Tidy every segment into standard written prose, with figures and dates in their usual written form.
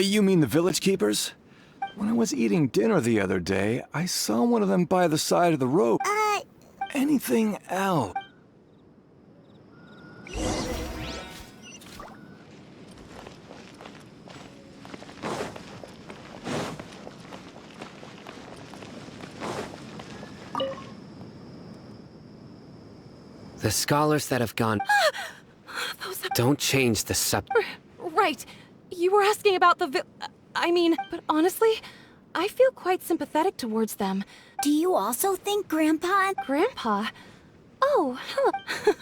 You mean the village keepers? When I was eating dinner the other day, I saw one of them by the side of the road. Anything else? The scholars that have gone... Don't change the subject. Right. You were asking about the but honestly, I feel quite sympathetic towards them. Do you also think Grandpa... Grandpa? Oh, hello.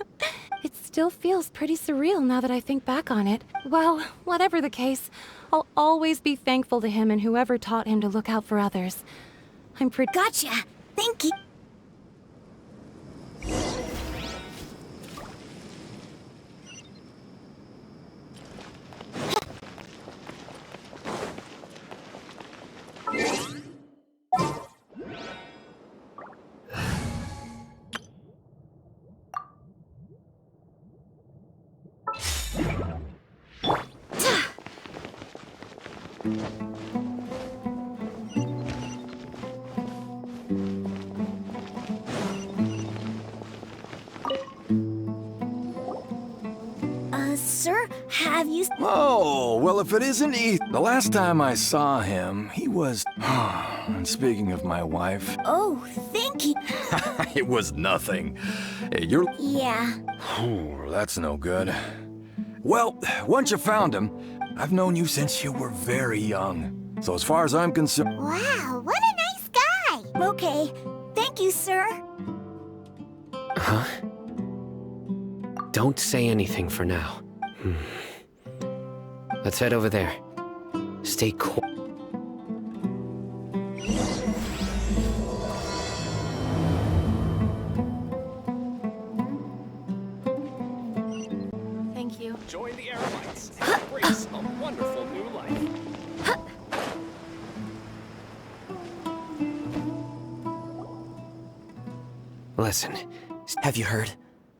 It still feels pretty surreal now that I think back on it. Well, whatever the case, I'll always be thankful to him and whoever taught him to look out for others. I'm pretty... Gotcha. Thank you. Sir, have you... Oh, well, if it isn't the last time I saw him, he was... And speaking of my wife... Oh, thank you. It was nothing. Hey, you're... Yeah. That's no good. Well, once you found him, I've known you since you were very young. So as far as I'm concerned... Wow, what a nice guy. Okay, thank you, sir. Huh? Don't say anything for now. Let's head over there. Stay cool. Thank you. Join the Airlights and embrace a wonderful new life. Listen. Have you heard?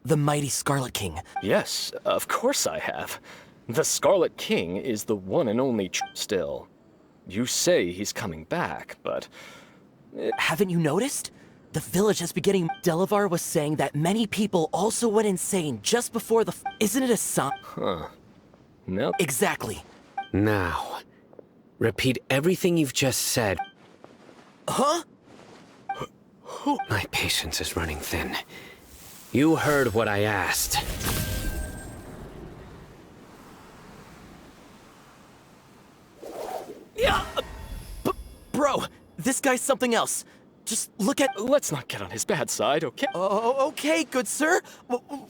The mighty Scarlet King. Yes, of course I have. The Scarlet King is the one and only still. You say he's coming back, but... Haven't you noticed? The village has been getting... Delavar was saying that many people also went insane just before the... Isn't it a sign? Huh. No. Exactly. Now, repeat everything you've just said. Huh? My patience is running thin. You heard what I asked. Yeah! Bro, this guy's something else. Just look at... Let's not get on his bad side, okay? Oh, okay, good sir.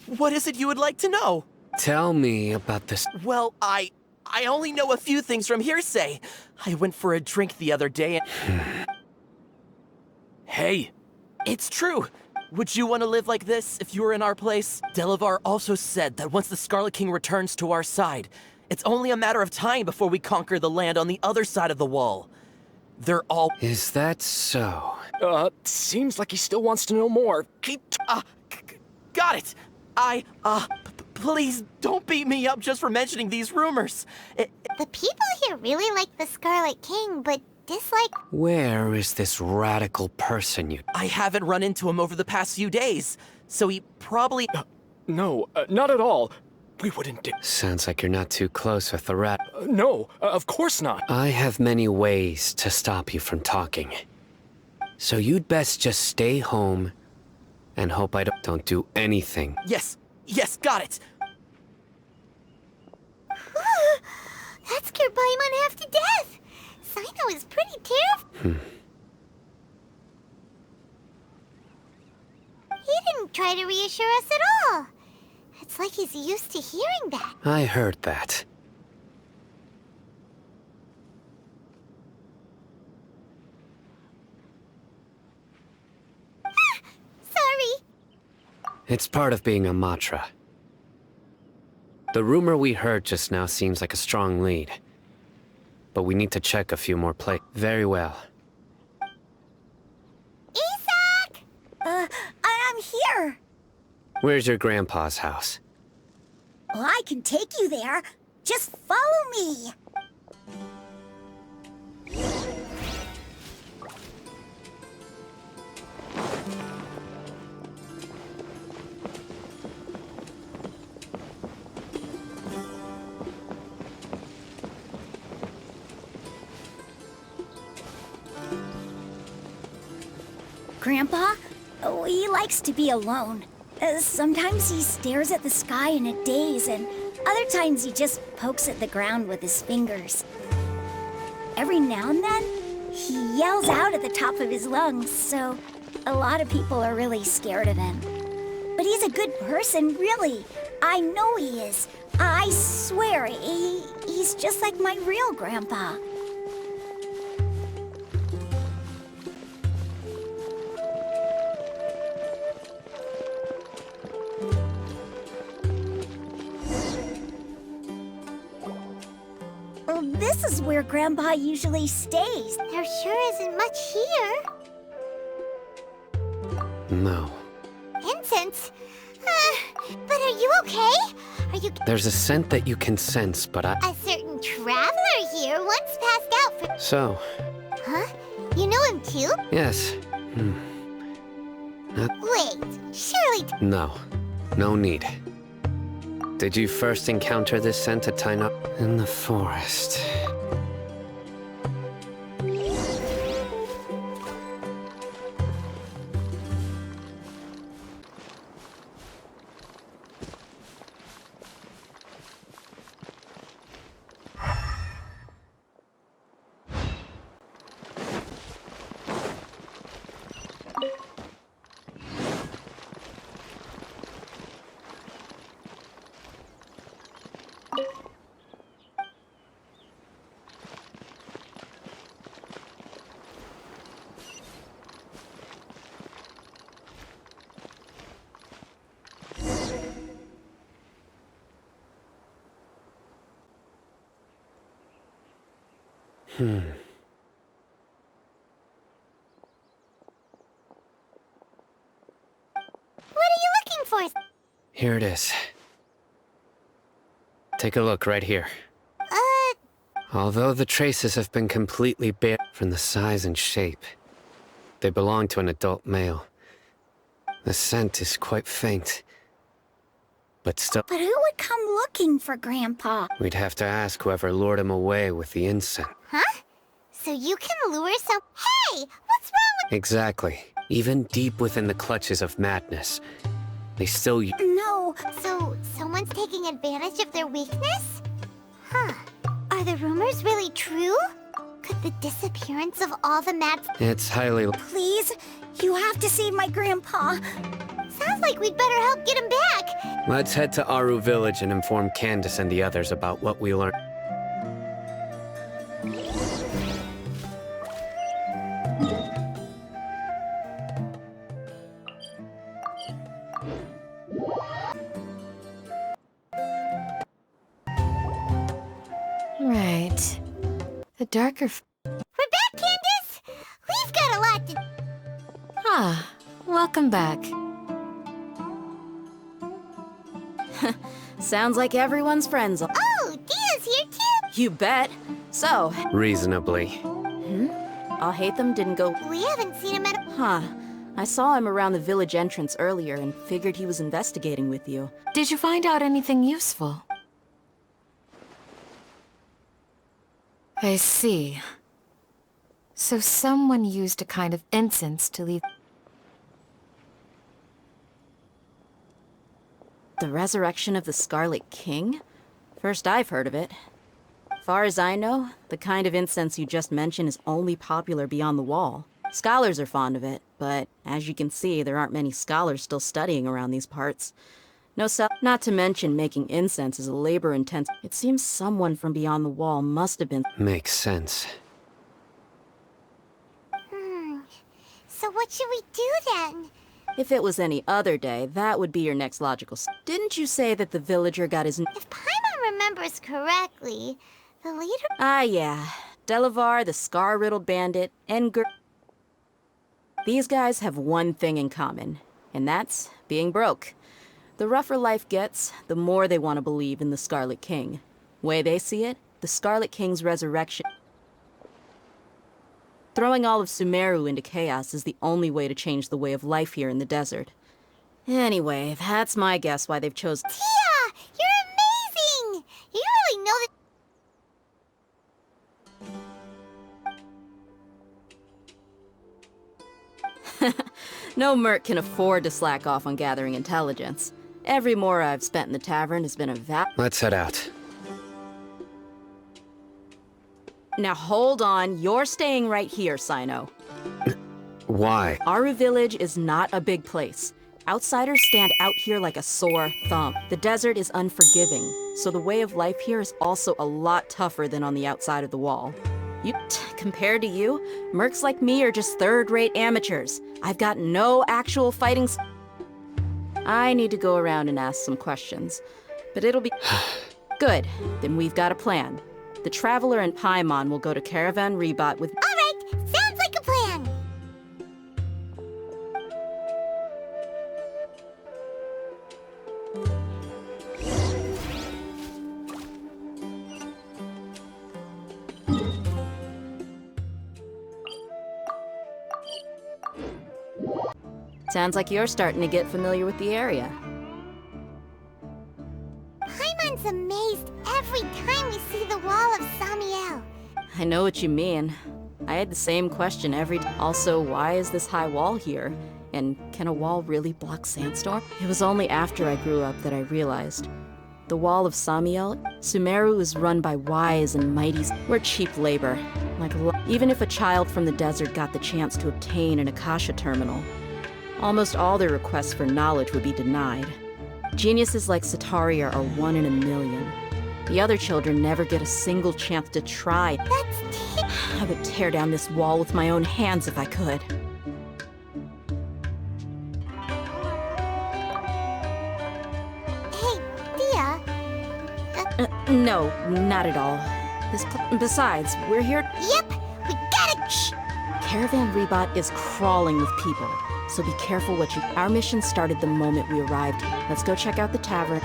What is it you would like to know? Tell me about this... Well, I only know a few things from hearsay. I went for a drink the other day and... Hey, it's true. Would you want to live like this if you were in our place? Delavar also said that once the Scarlet King returns to our side, it's only a matter of time before we conquer the land on the other side of the wall. They're all... Is that so? Seems like he still wants to know more. Got it! Please don't beat me up just for mentioning these rumors. The people here really like the Scarlet King, but dislike... Where is this radical person you... I haven't run into him over the past few days, so he probably... No, not at all. We wouldn't do... Sounds like you're not too close with the rat... No, of course not. I have many ways to stop you from talking. So you'd best just stay home and hope I don't do anything. Yes, got it. That scared Paimon half to death. Sino is pretty terrified. He didn't try to reassure us at all. It's like he's used to hearing that. I heard that. Sorry. It's part of being a Matra. The rumor we heard just now seems like a strong lead. But we need to check a few more places. Very well. Isak! I'm here. Where's your grandpa's house? Well, I can take you there. Just follow me. Grandpa? Oh, he likes to be alone. Sometimes he stares at the sky in a daze, and other times he just pokes at the ground with his fingers. Every now and then, he yells out at the top of his lungs, so a lot of people are really scared of him. But he's a good person, really. I know he is. I swear, he's just like my real grandpa. Well, this is where Grandpa usually stays. There sure isn't much here. No. Incense? But are you okay? Are you... There's a scent that you can sense, but A certain traveler here once passed out for... So, Huh? You know him too? yes. Wait, surely... No. No need. Did you first encounter this scent at Taina? In the forest. What are you looking for? Here it is. Take a look right here. Although the traces have been completely bare from the size and shape, they belong to an adult male. The scent is quite faint, but still... But who would come looking for Grandpa? We'd have to ask whoever lured him away with the incense. Huh? So you can lure some... Hey! What's wrong with... Exactly. Even deep within the clutches of madness, they still... No. So, someone's taking advantage of their weakness? Huh. Are the rumors really true? Could the disappearance of all the mad... It's highly... Please, you have to save my Grandpa. Sounds like we'd better help get him back. Let's head to Aru Village and inform Candace and the others about what we learned. Right. The darker... We're back, Candace! We've got a lot to... Ah, welcome back. Sounds like everyone's friends. Oh, Dia's here too! You bet. So, Reasonably. I'll hate them didn't go... We haven't seen him at... Huh. I saw him around the village entrance earlier and figured he was investigating with you. Did you find out anything useful? I see. So someone used a kind of incense to leave... The resurrection of the Scarlet King? First I've heard of it. Far as I know, the kind of incense you just mentioned is only popular beyond the wall. Scholars are fond of it, but as you can see, there aren't many scholars still studying around these parts. Not to mention making incense is a labor-intensive... It seems someone from beyond the wall must have been... Makes sense. So what should we do then? If it was any other day, that would be your next logical... Didn't you say that the villager got his... If Paimon remembers correctly, the leader... Ah, yeah. Delavar, the scar-riddled bandit, and These guys have one thing in common, and that's being broke. The rougher life gets, the more they want to believe in the Scarlet King. Way they see it, the Scarlet King's resurrection... Throwing all of Sumeru into chaos is the only way to change the way of life here in the desert. Anyway, that's my guess why they've chosen... Tia! You're amazing! You really know that... No merc can afford to slack off on gathering intelligence. Every mora I've spent in the tavern has been a Let's head out. Now hold on, you're staying right here, Sino. Why? Aru Village is not a big place. Outsiders stand out here like a sore thumb. The desert is unforgiving, so the way of life here is also a lot tougher than on the outside of the wall. Compared to you, mercs like me are just third-rate amateurs. I've got no actual fighting. I need to go around and ask some questions, but it'll be good. Then we've got a plan. The Traveler and Paimon will go to Caravan Rebot with. All right, sounds like a plan. Sounds like you're starting to get familiar with the area. Paimon's amazed every time we see the wall of Samiel. I know what you mean. I had the same question every time. Also, why is this high wall here? And can a wall really block sandstorm? It was only after I grew up that I realized. The wall of Samiel, Sumeru is run by wise and mighty. We're cheap labor. Even if a child from the desert got the chance to obtain an Akasha terminal, almost all their requests for knowledge would be denied. Geniuses like Sataria are 1 in a million. The other children never get a single chance to try. I would tear down this wall with my own hands if I could. Hey, Dia. No, not at all. Besides, we're here. Yep, we gotta. Shh! Caravan Rebot is crawling with people, so be careful what you. Our mission started the moment we arrived. Let's go check out the tavern.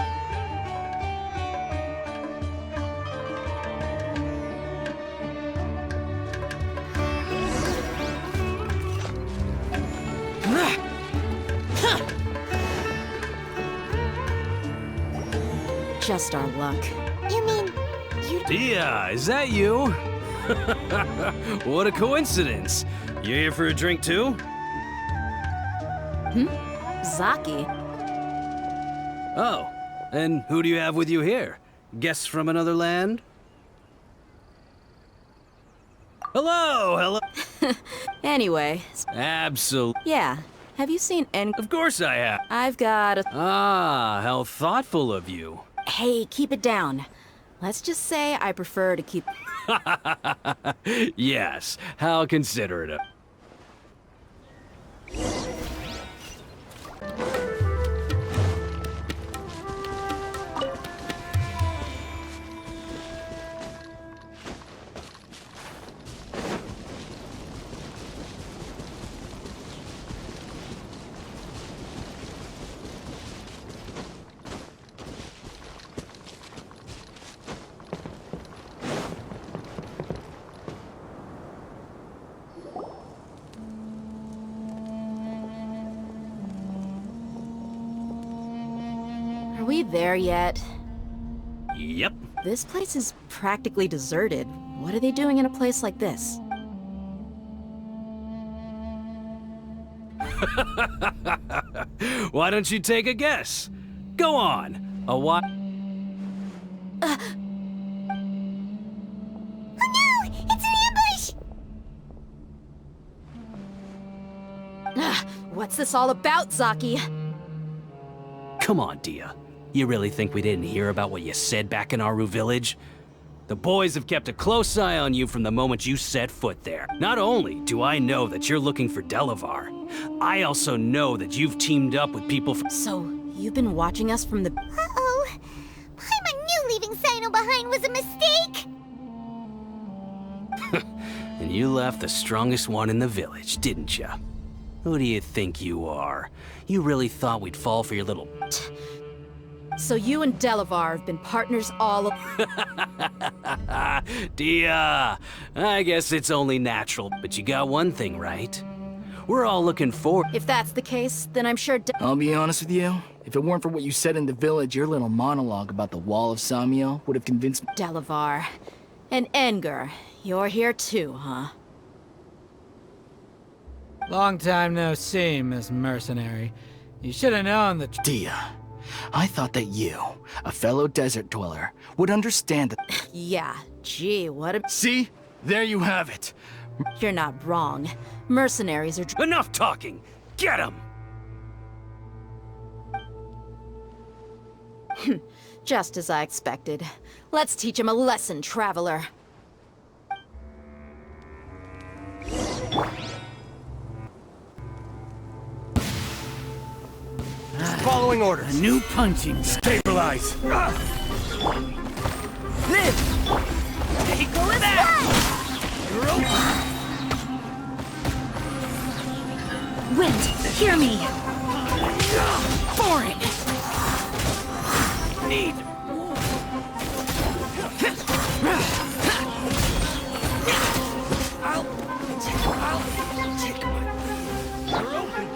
Just our luck. You mean you? Dia, is that you? What a coincidence. You here for a drink too? Zaki? Oh, and who do you have with you here? Guests from another land? Hello! Anyway. Absolutely. Yeah. Have you seen any? Of course I have. I've got a. Ah, how thoughtful of you. Hey, keep it down. Let's just say I prefer to keep. Yes, how considerate of. Are we there yet? Yep. This place is practically deserted. What are they doing in a place like this? Why don't you take a guess? Go on. A what? Oh no! It's an ambush! What's this all about, Zaki? Come on, Dia. You really think we didn't hear about what you said back in Aru Village? The boys have kept a close eye on you from the moment you set foot there. Not only do I know that you're looking for Delavar, I also know that you've teamed up with people from— So, you've been watching us from the— Uh-oh. Paimon knew leaving Sino behind was a mistake! And you left the strongest one in the village, didn't you? Who do you think you are? You really thought we'd fall for your little— So you and Delavar have been partners all— Dia, I guess it's only natural, but you got one thing right. We're all looking forward— If that's the case, then I'm sure I'll be honest with you. If it weren't for what you said in the village, your little monologue about the Wall of Samiel would have convinced me. Delavar. And Enger, you're here too, huh? Long time no see, Miss Mercenary. You should have known that. Dia, I thought that you, a fellow desert dweller, would understand that. Yeah, gee, what a... See? There you have it. You're not wrong. Mercenaries are... Enough talking! Get him! Just as I expected. Let's teach him a lesson, traveler. Following orders. A new punching. Stabilize. Live! Take that! Wait, hear me. Foreign! Need. I'll take my... You're open.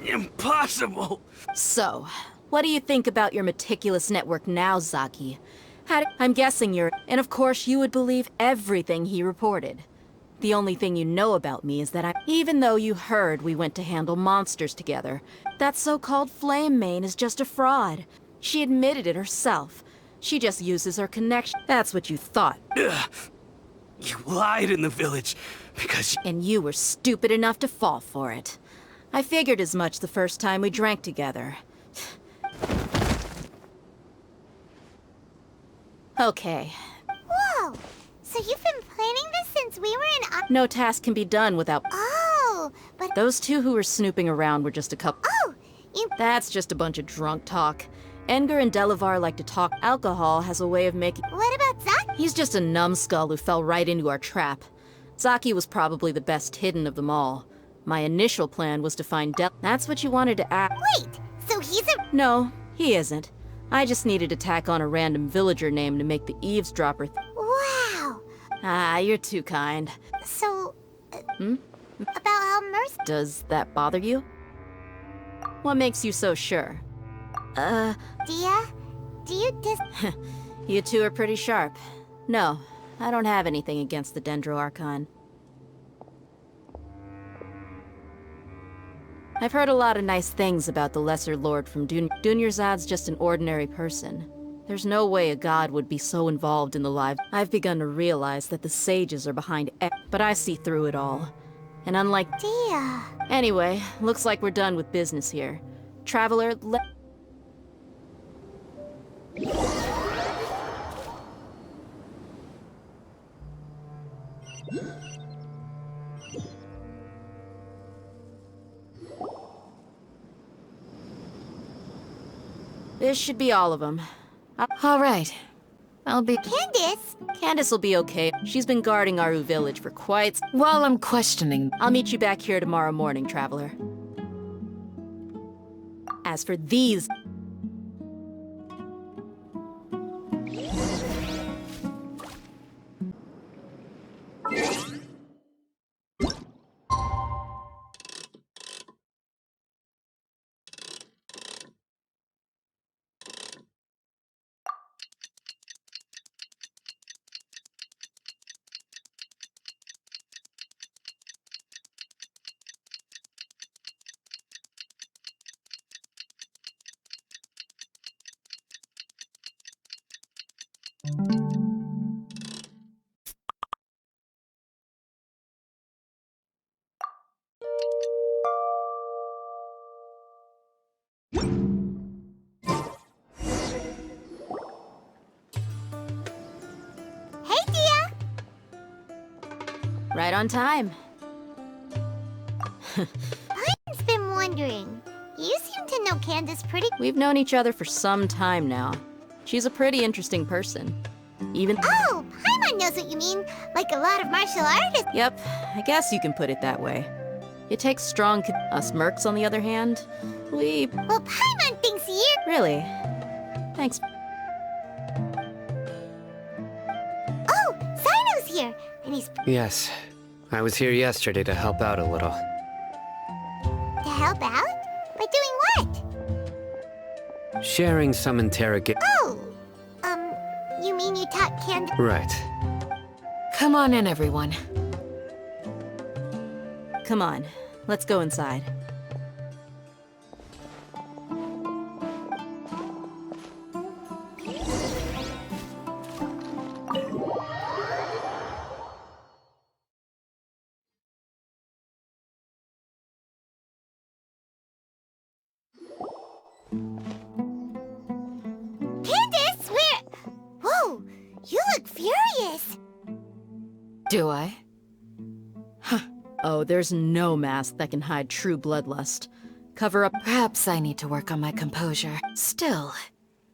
Impossible! So, what do you think about your meticulous network now, Zaki? I'm guessing you're... And of course you would believe everything he reported. The only thing you know about me is that even though you heard we went to handle monsters together, that so-called Flame Mane is just a fraud. She admitted it herself. She just uses her connection. That's what you thought. Ugh. You lied in the village because... And you were stupid enough to fall for it. I figured as much the first time we drank together. Okay. Whoa! So you've been planning this since we were in... No task can be done without... Oh, but... Those two who were snooping around were just a couple... Oh, you... That's just a bunch of drunk talk. Edgar and Delavar like to talk. Alcohol has a way of making... What about Zaki? He's just a numbskull who fell right into our trap. Zaki was probably the best hidden of them all. My initial plan was to find That's what you wanted to ask. Wait, so he's a... No, he isn't. I just needed to tack on a random villager name to make the eavesdropper Wow! Ah, you're too kind. So... About how Does that bother you? What makes you so sure? Dia? Do you You two are pretty sharp. No, I don't have anything against the Dendro Archon. I've heard a lot of nice things about the Lesser Lord from Dunyarzad's just an ordinary person. There's no way a god would be so involved in the lives. I've begun to realize that the sages are behind but I see through it all. And unlike Dia... Anyway, looks like we're done with business here. Traveler, This should be all of them. All right. I'll be... Candace? Candace will be okay. She's been guarding Aru village for quite... While I'm questioning... I'll meet you back here tomorrow morning, Traveler. As for these... Right on time. Pine's been wondering. You seem to know Candace pretty... We've known each other for some time now. She's a pretty interesting person. Even... Oh, Paimon knows what you mean. Like a lot of martial artists. Yep, I guess you can put it that way. It takes strong... Us mercs, on the other hand, we... Well, Paimon thinks you're... Really? Thanks. Oh, Cyno's here. And he's... Yes. I was here yesterday to help out a little. To help out? By doing what? Sharing some Oh! You mean you taught Candace? Right. Come on in, everyone. Come on, let's go inside. Candace, where? Whoa, you look furious. Do I? Oh, there's no mask that can hide true bloodlust. Cover up. Perhaps I need to work on my composure. Still,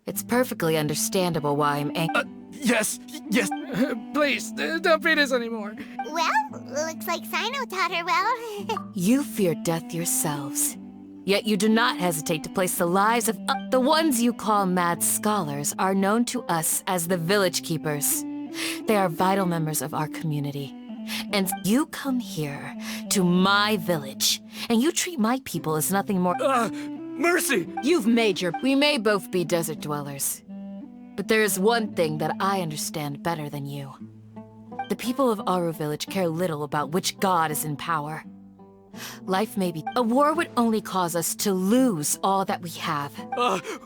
it's perfectly understandable why I'm angry. Yes. Please, don't beat us anymore. Well, looks like Sino taught her well. You fear death yourselves. Yet you do not hesitate to place the lives of the ones you call mad scholars are known to us as the Village Keepers. They are vital members of our community. And you come here to my village, and you treat my people as nothing more— Mercy! You've made your— We may both be desert dwellers, but there is one thing that I understand better than you. The people of Aru Village care little about which god is in power. Life may be— A war would only cause us to lose all that we have.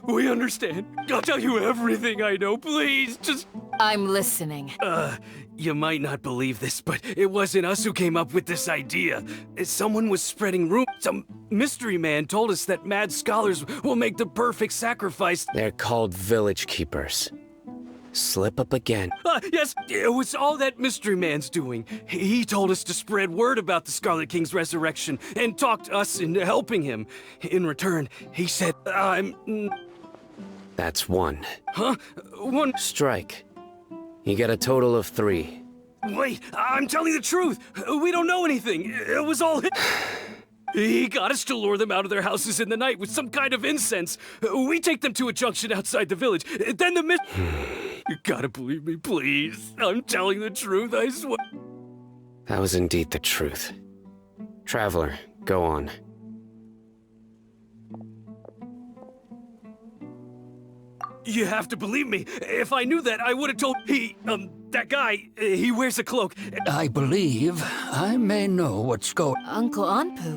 We understand. I'll tell you everything I know, please, just— I'm listening. You might not believe this, but it wasn't us who came up with this idea. Someone was spreading rumors. Some mystery man told us that mad scholars will make the perfect sacrifice. They're called Village Keepers. Slip up again. Yes, it was all that mystery man's doing. He told us to spread word about the Scarlet King's resurrection and talked us into helping him. In return, he said, That's one. Huh? One— Strike. You get a total of 3. Wait, I'm telling the truth. We don't know anything. It was all He got us to lure them out of their houses in the night with some kind of incense. We take them to a junction outside the village. Then the You gotta believe me, please. I'm telling the truth, I swear. That was indeed the truth. Traveler, go on. You have to believe me. If I knew that, I would have told— that guy, he wears a cloak. I believe I may know what's going— Uncle Anpu.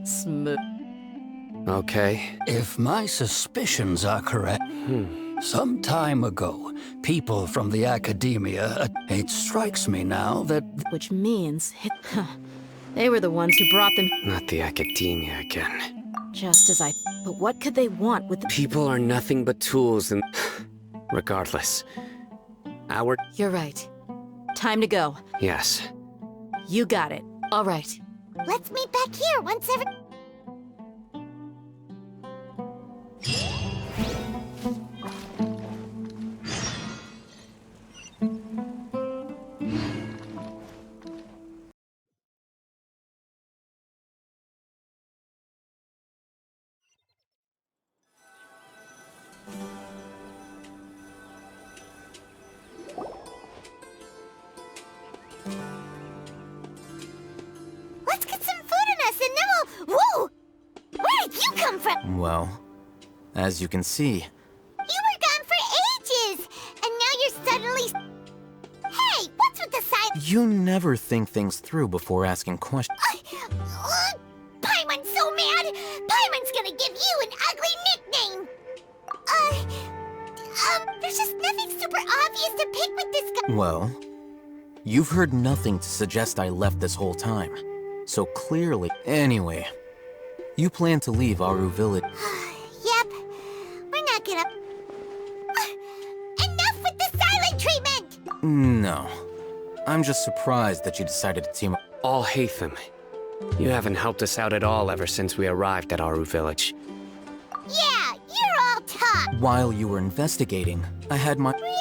Smooth. Okay. If my suspicions are correct, some time ago, people from the academia— It strikes me now that— Which means they were the ones who brought them— Not the academia again. Just as I— But what could they want with the— People are nothing but tools and— Regardless. Our— You're right. Time to go. Yes. You got it. All right. Let's meet back here once every— Let's get some food in us and then we'll— Whoa! Where did you come from? Well, as you can see. You were gone for ages! And now you're suddenly— Hey, what's with the side— You never think things through before asking questions. Paimon's so mad! Paimon's gonna give you an ugly nickname! There's just nothing super obvious to pick with this guy. Well, you've heard nothing to suggest I left this whole time. So clearly— Anyway, you plan to leave Aru Village. Yep. We're not gonna— Enough with the silent treatment! No. I'm just surprised that you decided to team up. All hate them. You haven't helped us out at all ever since we arrived at Aru Village. Yeah, you're all talk! While you were investigating, I had my— Really?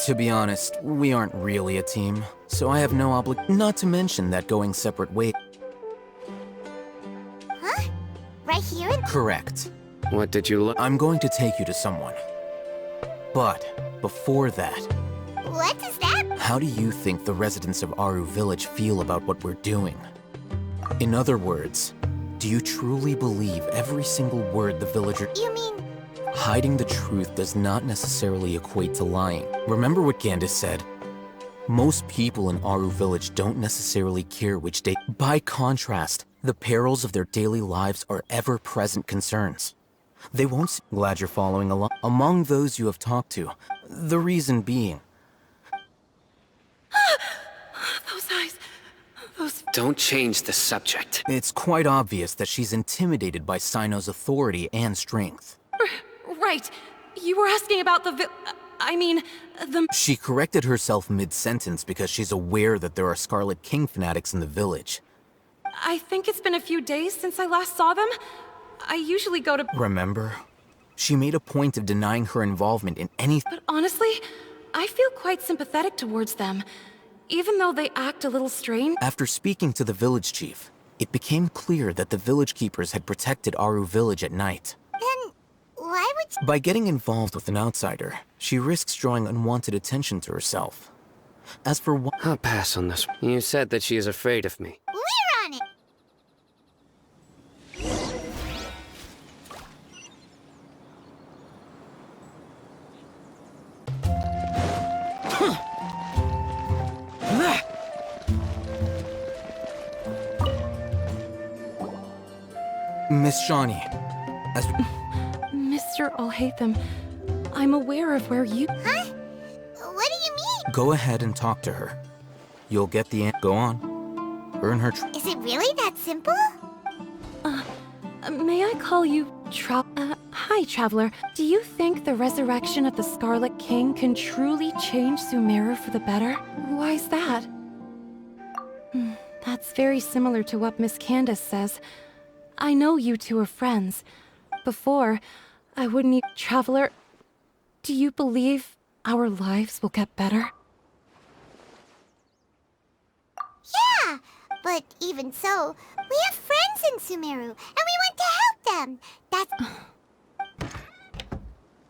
To be honest, we aren't really a team, so I have no not to mention that going separate ways. Huh? Right here in— Correct. What did you look— I'm going to take you to someone. But before that— What is that? How do you think the residents of Aru Village feel about what we're doing? In other words, do you truly believe every single word the villager— You mean... Hiding the truth does not necessarily equate to lying. Remember what Gandhi said? Most people in Aru Village don't necessarily care which day. By contrast, the perils of their daily lives are ever-present concerns. They won't— Glad you're following along. Among those you have talked to, the reason being— Those eyes. Those... Don't change the subject. It's quite obvious that she's intimidated by Sino's authority and strength. Right. You were asking about the She corrected herself mid-sentence because she's aware that there are Scarlet King fanatics in the village. I think it's been a few days since I last saw them. I usually go to... Remember? She made a point of denying her involvement in anything. But honestly, I feel quite sympathetic towards them, even though they act a little strange. After speaking to the village chief, it became clear that the village keepers had protected Aru Village at night. Then, why would you... By getting involved with an outsider, she risks drawing unwanted attention to herself. As for what— I'll pass on this. You said that she is afraid of me. We're on it! Miss Shawnee, as— Mr. Alhaitham, I'm aware of where you... Huh? What do you mean? Go ahead and talk to her. You'll get the Go on. Earn her Is it really that simple? May I call you hi, Traveler. Do you think the resurrection of the Scarlet King can truly change Sumeru for the better? Why's that? That's very similar to what Miss Candace says. I know you two are friends. Before, I wouldn't even... Traveler, do you believe our lives will get better? Yeah, but even so, we have friends in Sumeru, and we want to help them. That's...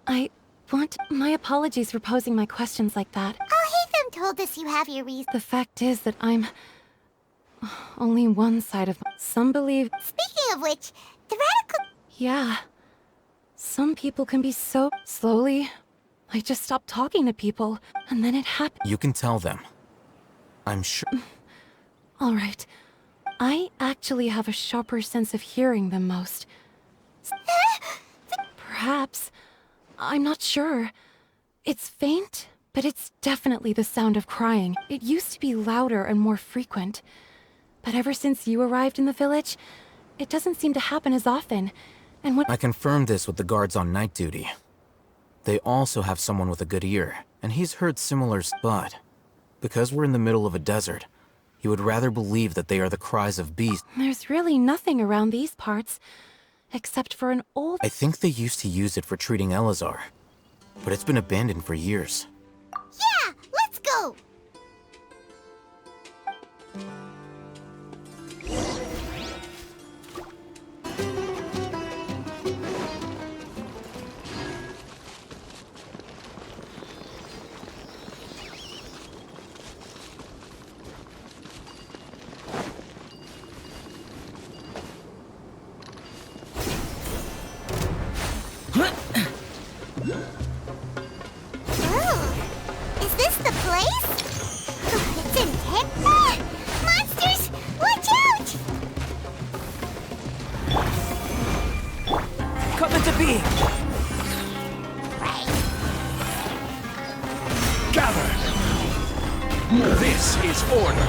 I want... My apologies for posing my questions like that. Alhaitham told us you have your reasons. The fact is that I'm... only one side of... Some believe... Speaking of which, the radical... Yeah. Some people can be so... Slowly, I just stopped talking to people, and then it happened. You can tell them. I'm sure... All right. I actually have a sharper sense of hearing than most. Perhaps. I'm not sure. It's faint, but it's definitely the sound of crying. It used to be louder and more frequent. But ever since you arrived in the village, it doesn't seem to happen as often. And when... I confirmed this with the guards on night duty. They also have someone with a good ear, and he's heard similar, but because we're in the middle of a desert, he would rather believe that they are the cries of beasts. There's really nothing around these parts, except for an old... I think they used to use it for treating Elazar, but it's been abandoned for years. Yeah, let's go! This is order.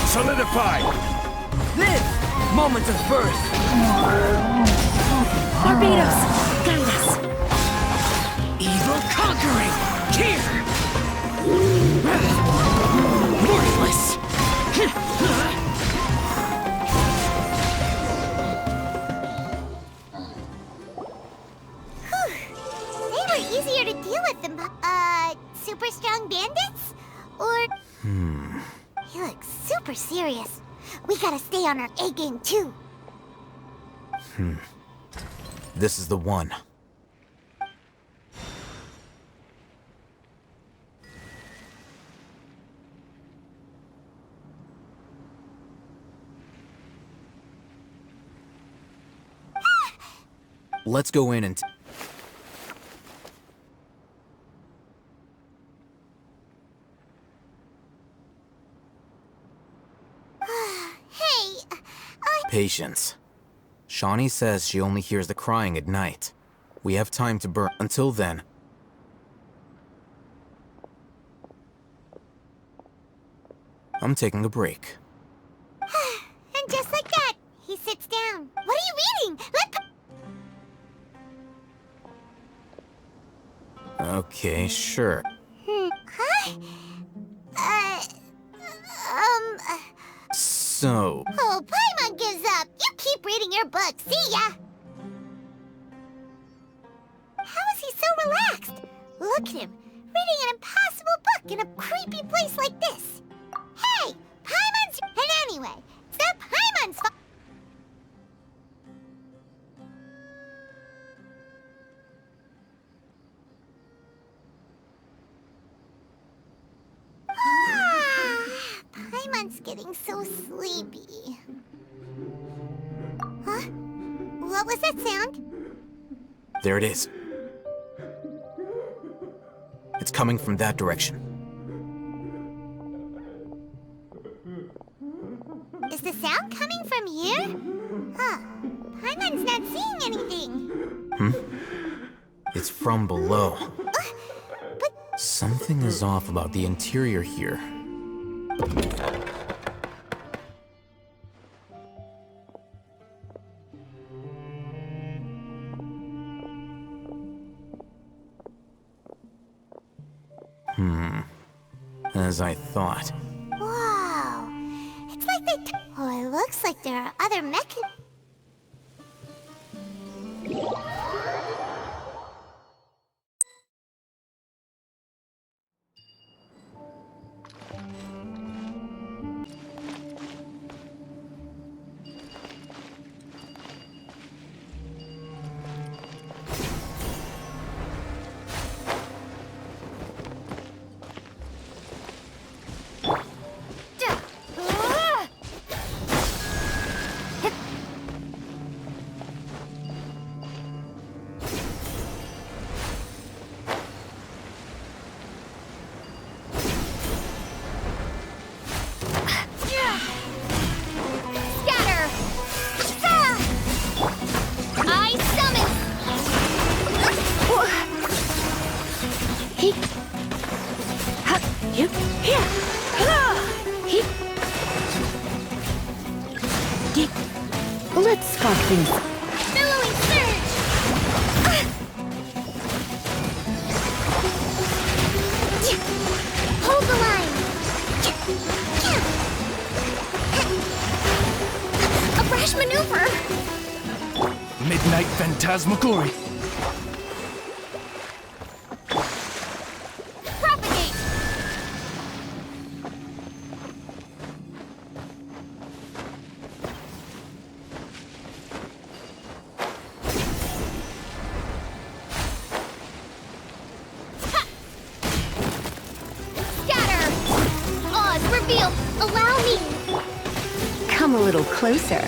Solidify! Live! Moment of birth! Barbados, guide us! Evil conquering! Here! Worthless! Easier to deal with than, super strong bandits? Or... He looks super serious. We gotta stay on our A game too. This is the one. Let's go in and... Patience. Shawnee says she only hears the crying at night. We have time to burn. Until then... I'm taking a break. And just like that, he sits down. What are you reading? Okay, sure. Huh? So... Oh, Paimon gives up. You keep reading your book. See ya! How is he so relaxed? Look at him, reading an impossible book in a creepy place like this. Hey! Paimon's... And anyway, it's not Paimon's fault. Paimon's getting so sleepy. Huh? What was that sound? There it is. It's coming from that direction. Is the sound coming from here? Huh. Paimon's not seeing anything. It's from below. Something is off about the interior here. As I thought. Wow. It's like they... Oh, it looks like there are other mechanisms. Let's spark things. Billowing surge! Hold the line! A brash maneuver! Midnight Phantasmagoria. Propagate! Allow me! Come a little closer.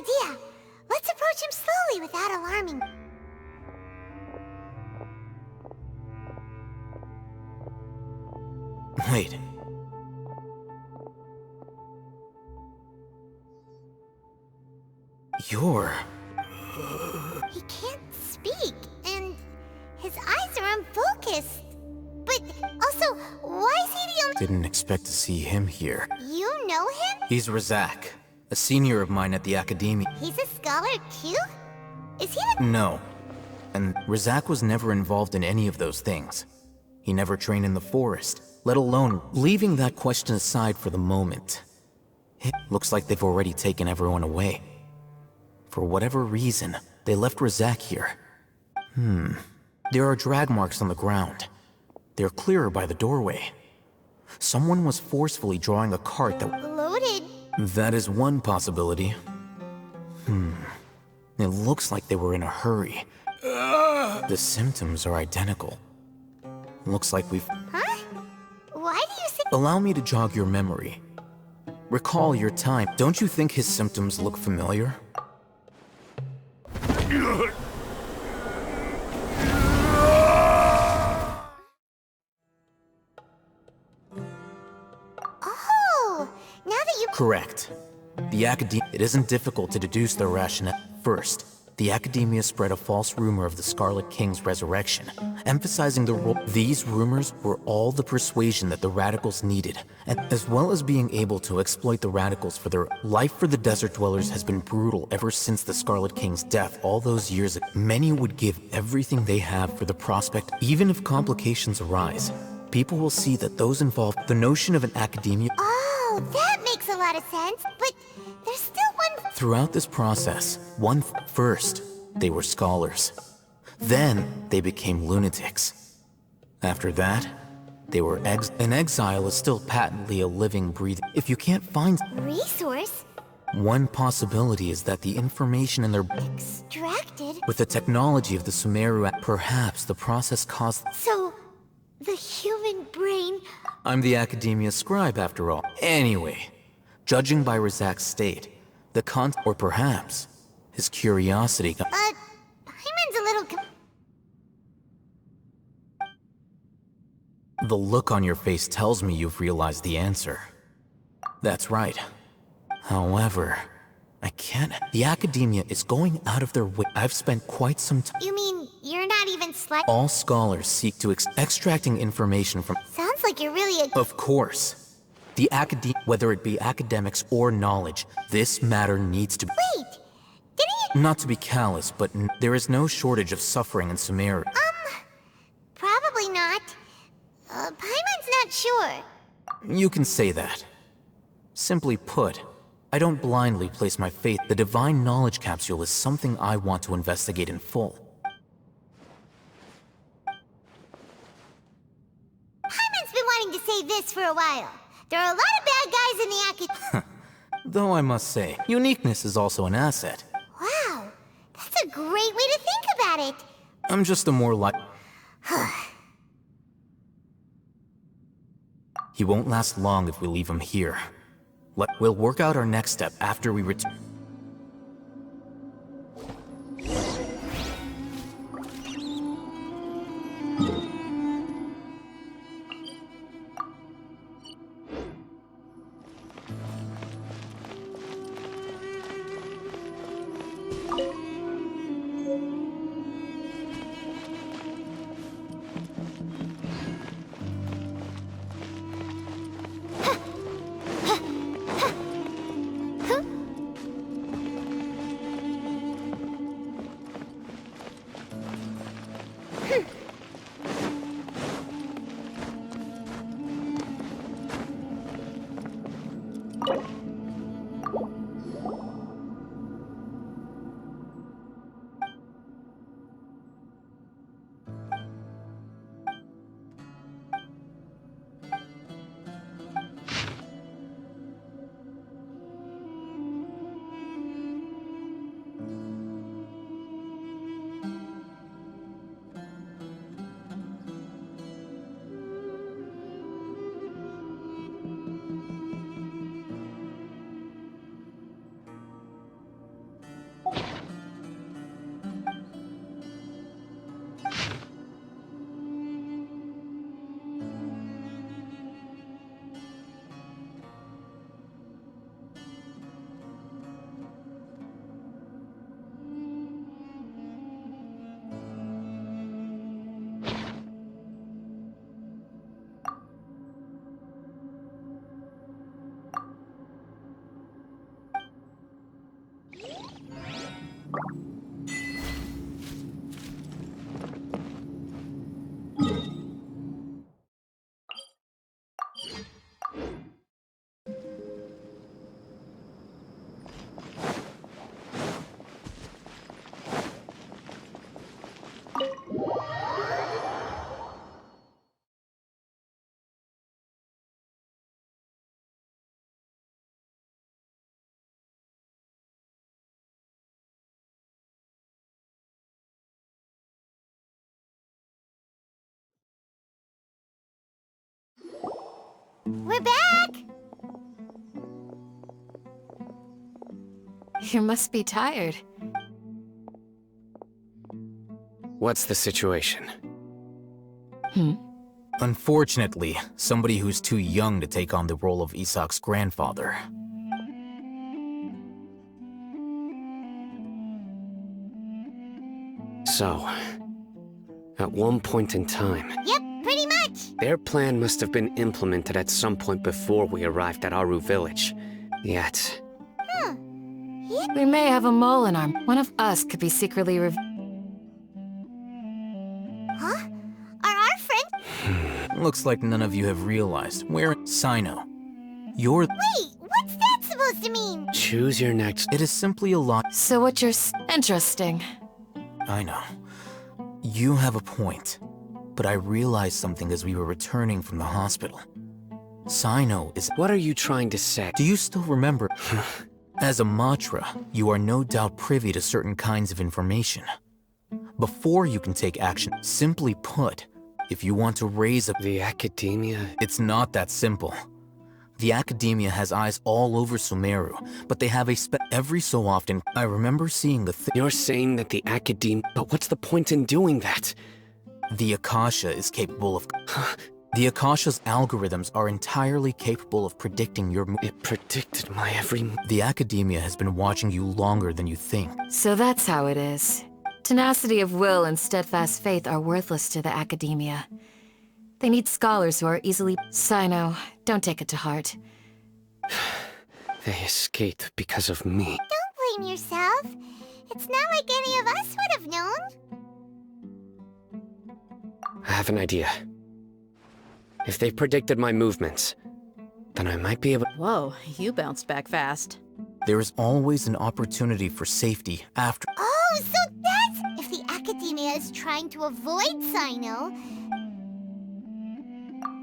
idea. Let's approach him slowly without alarming. Wait. You're... He can't speak, and his eyes are unfocused. But also, why is he the only... Didn't expect to see him here. You know him? He's Razak, a senior of mine at the Academy. He's a scholar too? Is he the... No. And Razak was never involved in any of those things. He never trained in the forest, let alone leaving that question aside for the moment. It looks like they've already taken everyone away. For whatever reason, they left Razak here. There are drag marks on the ground. They're clearer by the doorway. Someone was forcefully drawing a cart that... Loaded? That is one possibility. It looks like they were in a hurry. The symptoms are identical. Looks like we've... Huh? Why do you say... Allow me to jog your memory. Recall your time. Don't you think his symptoms look familiar? Oh, now that you... Correct. The Academia... It isn't difficult to deduce their rationale. First, the Academia spread a false rumor of the Scarlet King's resurrection, emphasizing the role... These rumors were all the persuasion that the Radicals needed, and as well as being able to exploit the Radicals for their... Life for the Desert Dwellers has been brutal ever since the Scarlet King's death all those years ago. Many would give everything they have for the prospect, even if complications arise. People will see that those involved... The notion of an Academia... Oh, that makes a lot of sense, but there's still one... Throughout this process, first, they were scholars. Then, they became lunatics. After that, they were An exile is still patently a living, breathing... If you can't find... Resource? One possibility is that the information in their... Extracted? With the technology of the Sumeru... Perhaps the process caused... So, the human brain... I'm the Academia scribe, after all. Anyway, judging by Razak's state, the or perhaps his curiosity... Hyman's a little... The look on your face tells me you've realized the answer. That's right. However, I can't... The Academia is going out of their way. I've spent quite some time... You mean, you're not even All scholars seek to extracting information from... Sounds like you're really a... Of course. The whether it be academics or knowledge, this matter needs to be... Wait! Didn't you... Not to be callous, but there is no shortage of suffering in Sumeru. Probably not. Paimon's not sure. You can say that. Simply put, I don't blindly place my faith. The divine knowledge capsule is something I want to investigate in full. Paimon's been wanting to say this for a while. There are a lot of bad guys in the Academy. Though I must say, uniqueness is also an asset. Wow, that's a great way to think about it. I'm just a more like... He won't last long if we leave him here. We'll work out our next step after we return. We're back! You must be tired. What's the situation? Unfortunately, somebody who's too young to take on the role of Isak's grandfather. So, at one point in time, Yep, pretty much! their plan must have been implemented at some point before we arrived at Aru village. Yet, We may have a mole in our... One of us could be secretly Huh? Are our friends... Looks like none of you have realized. Where Sino? You're... Wait, what's that supposed to mean? choose your next... It is simply a lie. So what you're... Interesting. I know. You have a point. But I realized something as we were returning from the hospital. Sino is... What are you trying to say? Do you still remember? As a Matra, you are no doubt privy to certain kinds of information. Before you can take action, simply put, if you want to raise a... The academia? It's not that simple. The academia has eyes all over Sumeru, but they have a every so often, I remember seeing the You're saying that the academia... But what's the point in doing that? The Akasha is capable of... The Akasha's algorithms are entirely capable of predicting your... It predicted my every... The academia has been watching you longer than you think. So that's how it is. Tenacity of will and steadfast faith are worthless to the academia. They need scholars who are easily... Sino, don't take it to heart. They escaped because of me. Don't blame yourself. It's not like any of us would have known. I have an idea. If they predicted my movements, then I might be able... Whoa, you bounced back fast. There is always an opportunity for safety after... Oh, so that's... If the academia is trying to avoid Sino...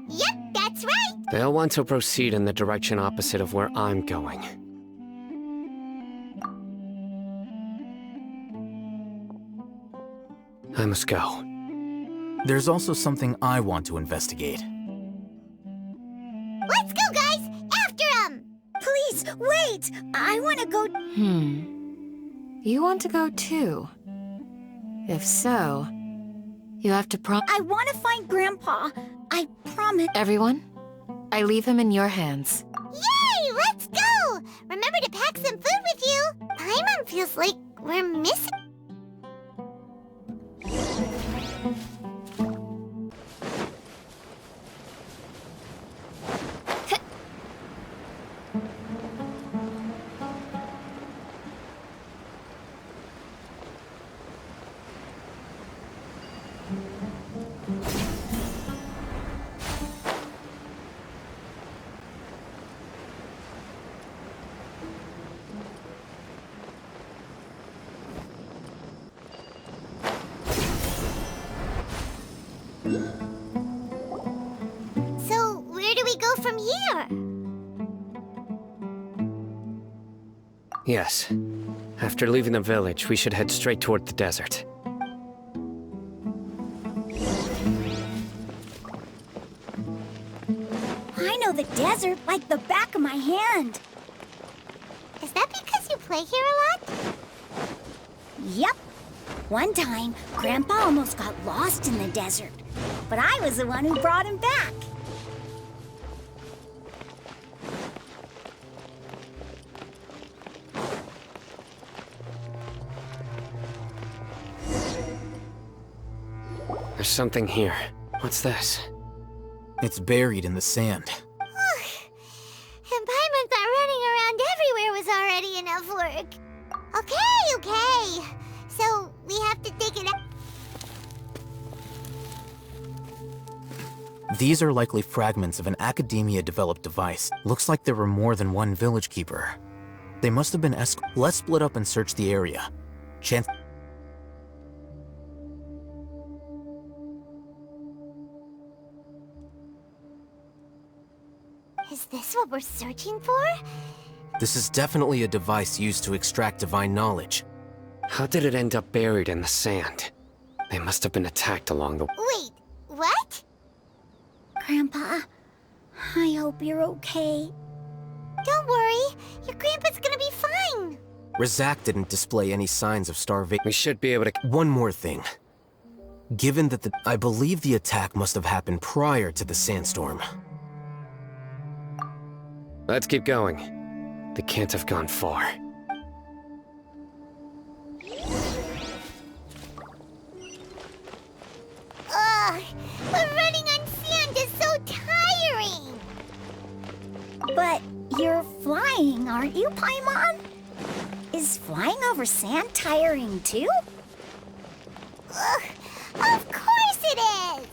Yep, that's right! They'll want to proceed in the direction opposite of where I'm going. I must go. There's also something I want to investigate. Let's go, guys! After him! Please, wait! I want to go... You want to go too? If so, you have to I want to find Grandpa. I promise. Everyone, I leave him in your hands. Yay! Let's go! Remember to pack some food with you. Paimon feels like we're missing... So, where do we go from here? Yes. After leaving the village, we should head straight toward the desert. I know the desert like the back of my hand. Is that because you play here a lot? Yep. One time, Grandpa almost got lost in the desert, but I was the one who brought him back. There's something here. What's this? It's buried in the sand. And Paimon thought running around everywhere was already enough work. Okay. So, we have to dig it up. These are likely fragments of an academia-developed device. Looks like there were more than one village keeper. They must have been Let's split up and search the area. Chance... Is this what we're searching for? This is definitely a device used to extract divine knowledge. How did it end up buried in the sand? They must have been attacked along the... Wait, what? Grandpa, I hope you're okay. Don't worry, your grandpa's gonna be fine. Razak didn't display any signs of starvation. We should be able to... One more thing. Given that I believe the attack must have happened prior to the sandstorm. Let's keep going. They can't have gone far. Ugh, but running on sand is so tiring. But you're flying, aren't you, Paimon? Is flying over sand tiring too? Ugh, of course it is!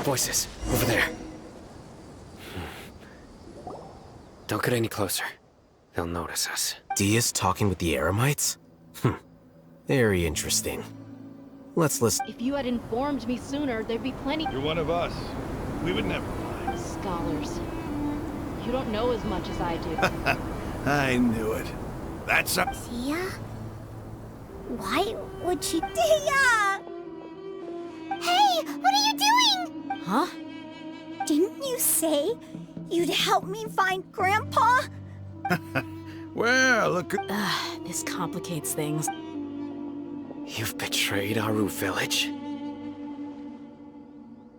Voices, over there. Don't get any closer. They'll notice us. Dia's talking with the Eremites? Very interesting. Let's listen. If you had informed me sooner, there'd be plenty. You're one of us. We would never. Scholars. You don't know as much as I do. I knew it. That's a... Dia? Why would she... Dia! Hey, what are you doing? Huh? Didn't you say you'd help me find Grandpa? Well, look at... This complicates things. You've betrayed our village?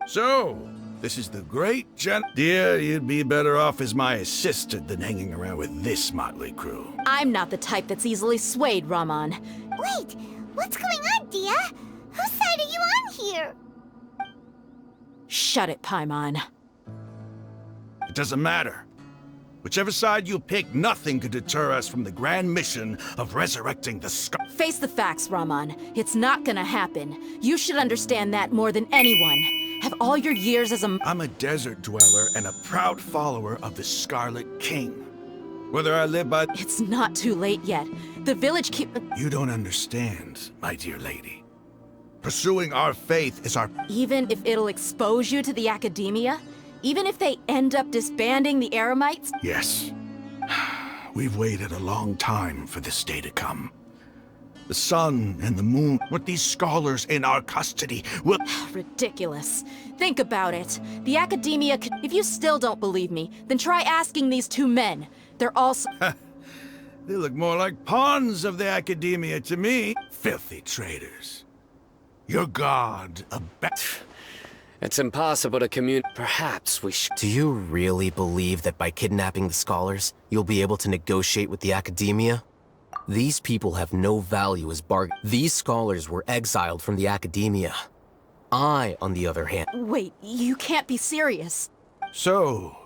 So, this is the great Dear, you'd be better off as my assistant than hanging around with this motley crew. I'm not the type that's easily swayed, Raman. Wait, what's going on, Dia? Whose side are you on here? Shut it, Paimon. It doesn't matter. Whichever side you pick, nothing could deter us from the grand mission of resurrecting the Face the facts, Raman. It's not gonna happen. You should understand that more than anyone. Have all your years as a... I'm a desert dweller and a proud follower of the Scarlet King. Whether I live by... It's not too late yet. The village keep... You don't understand, my dear lady. Pursuing our faith is our... Even if it'll expose you to the academia? Even if they end up disbanding the Eremites? Yes. We've waited a long time for this day to come. The sun and the moon, with these scholars in our custody, will... Ridiculous. Think about it. The academia could... If you still don't believe me, then try asking these two men. They're also... They look more like pawns of the academia to me. Filthy traitors. Your god, a It's impossible to communicate. Perhaps we should... Do you really believe that by kidnapping the scholars, you'll be able to negotiate with the academia? These people have no value as bargain. These scholars were exiled from the academia. I, on the other hand... Wait, you can't be serious. So,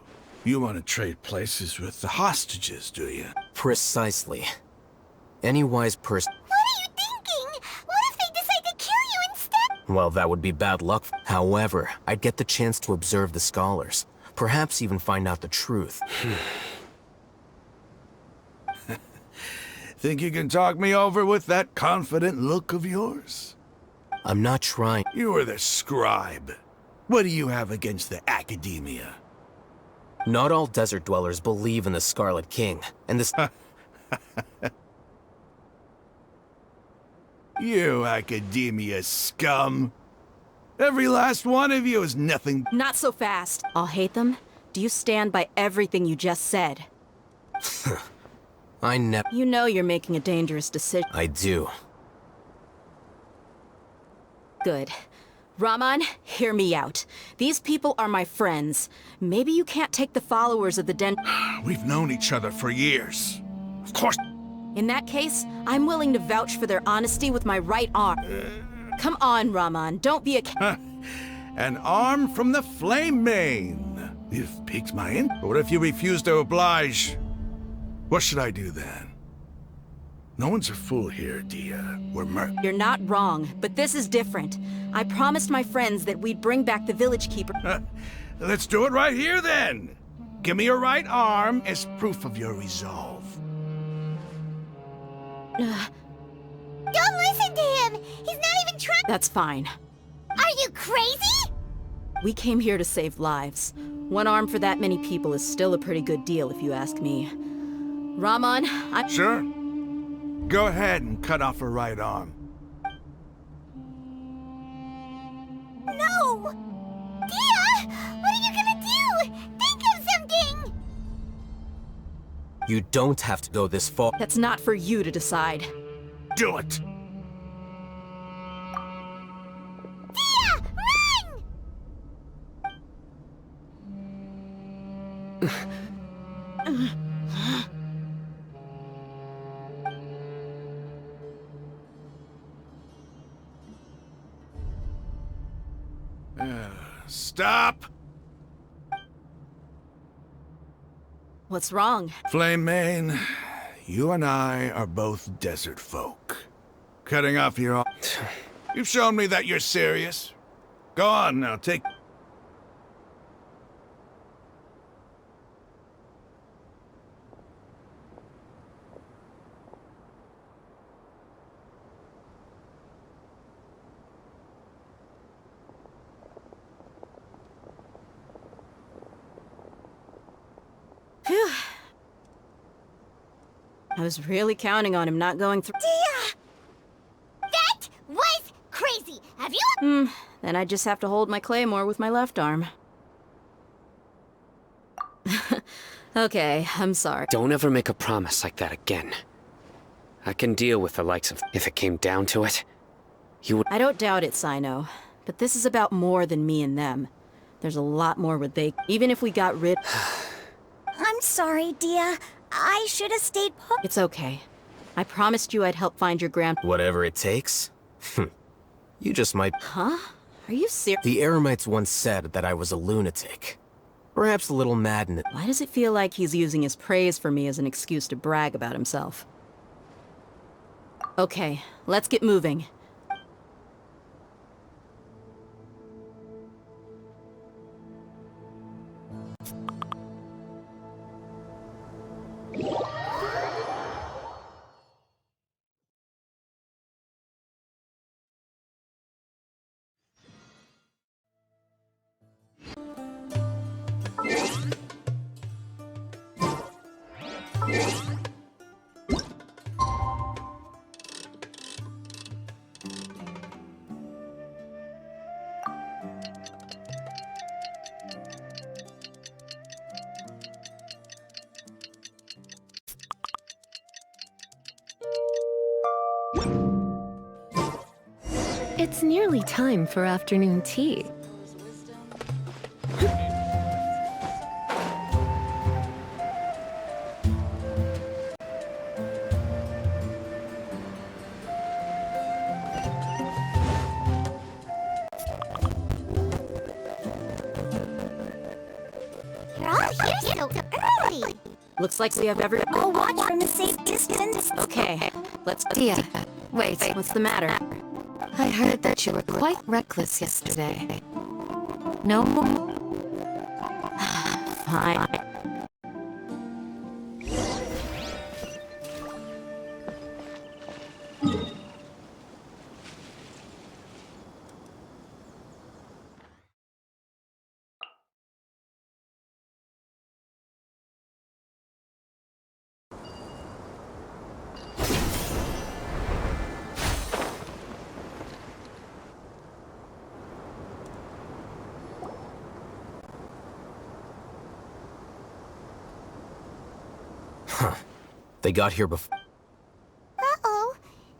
you want to trade places with the hostages, do you? Precisely. Any wise person... What are you thinking? What if they decide to kill you instead? Well, that would be bad luck. However, I'd get the chance to observe the scholars. Perhaps even find out the truth. Think you can talk me over with that confident look of yours? I'm not trying. You are the scribe. What do you have against the academia? Not all desert dwellers believe in the Scarlet King, and this... You academia scum. Every last one of you is nothing... Not so fast. I'll hate them. Do you stand by everything you just said? I never... You know you're making a dangerous decision. I do. Good. Raman, hear me out. These people are my friends. Maybe you can't take the followers of the Den... We've known each other for years. Of course... In that case, I'm willing to vouch for their honesty with my right arm. Come on, Raman, don't be a... An arm from the Flame Mane. You've piqued my interest. What if you refuse to oblige? What should I do then? No one's a fool here, Dia. We're You're not wrong, but this is different. I promised my friends that we'd bring back the village keeper. Let's do it right here, then. Give me your right arm as proof of your resolve. Don't listen to him! He's not even trying— That's fine. Are you crazy? We came here to save lives. One arm for that many people is still a pretty good deal, if you ask me. Ramon, Sure. Go ahead and cut off her right arm. No! Dia! What are you gonna do? Think of something! You don't have to go this far. That's not for you to decide. Do it! Dia! Run! Stop! What's wrong? Flame Mane, you and I are both desert folk. Cutting off your arm. You've shown me that you're serious. Go on now, take... Phew. I was really counting on him not going through. Dia! That was crazy! Have you... Then I just have to hold my claymore with my left arm. Okay, I'm sorry. Don't ever make a promise like that again. I can deal with the likes of... If it came down to it, you would... I don't doubt it, Sino. But this is about more than me and them. There's a lot more where they... Even if we got rid... I'm sorry, Dia. I should have stayed put. It's okay. I promised you I'd help find your grand... Whatever it takes? You just might... Huh? Are you serious? The Eremites once said that I was a lunatic. Perhaps a little mad in it. Why does it feel like he's using his praise for me as an excuse to brag about himself? Okay, let's get moving. It's nearly time for afternoon tea. You're all here so early! Looks like we have every... I'll watch from a safe distance. Okay, let's... Dia, wait. What's the matter? I heard that you were quite reckless yesterday. No more? Fine. They got here before. Uh-oh.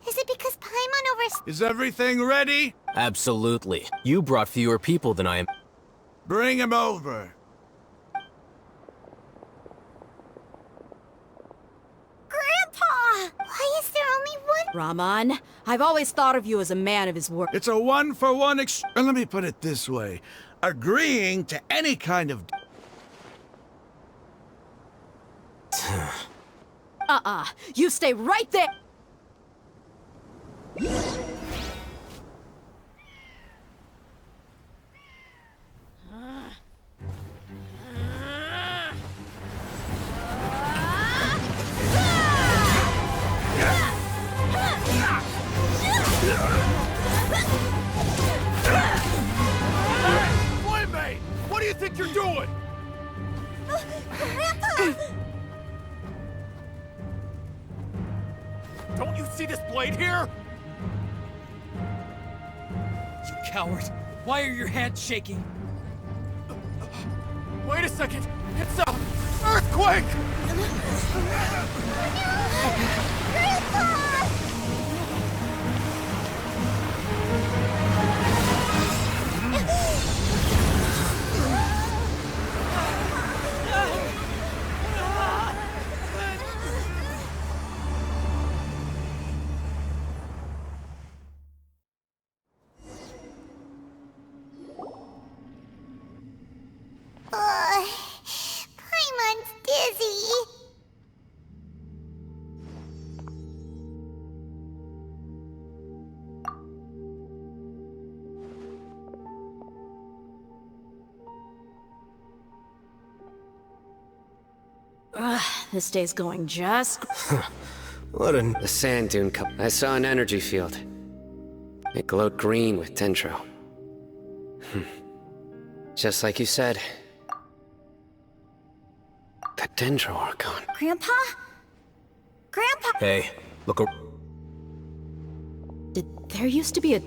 Is it because Paimon over... Is everything ready? Absolutely. You brought fewer people than I am. Bring him over. Grandpa! Why is there only one... Rahman, I've always thought of you as a man of his word. It's a one-for-one and let me put it this way. Agreeing to any kind of... You stay right there! Flame Mane! What do you think you're doing? Grandpa! see this blade here? You coward! Why are your hands shaking? Wait a second! It's a earthquake! Paimon's dizzy. This day's going just... What a... The sand dune cup. I saw an energy field. It glowed green with dendro. Just like you said. The dendro are gone. Grandpa? Grandpa! Hey, look There used to be a...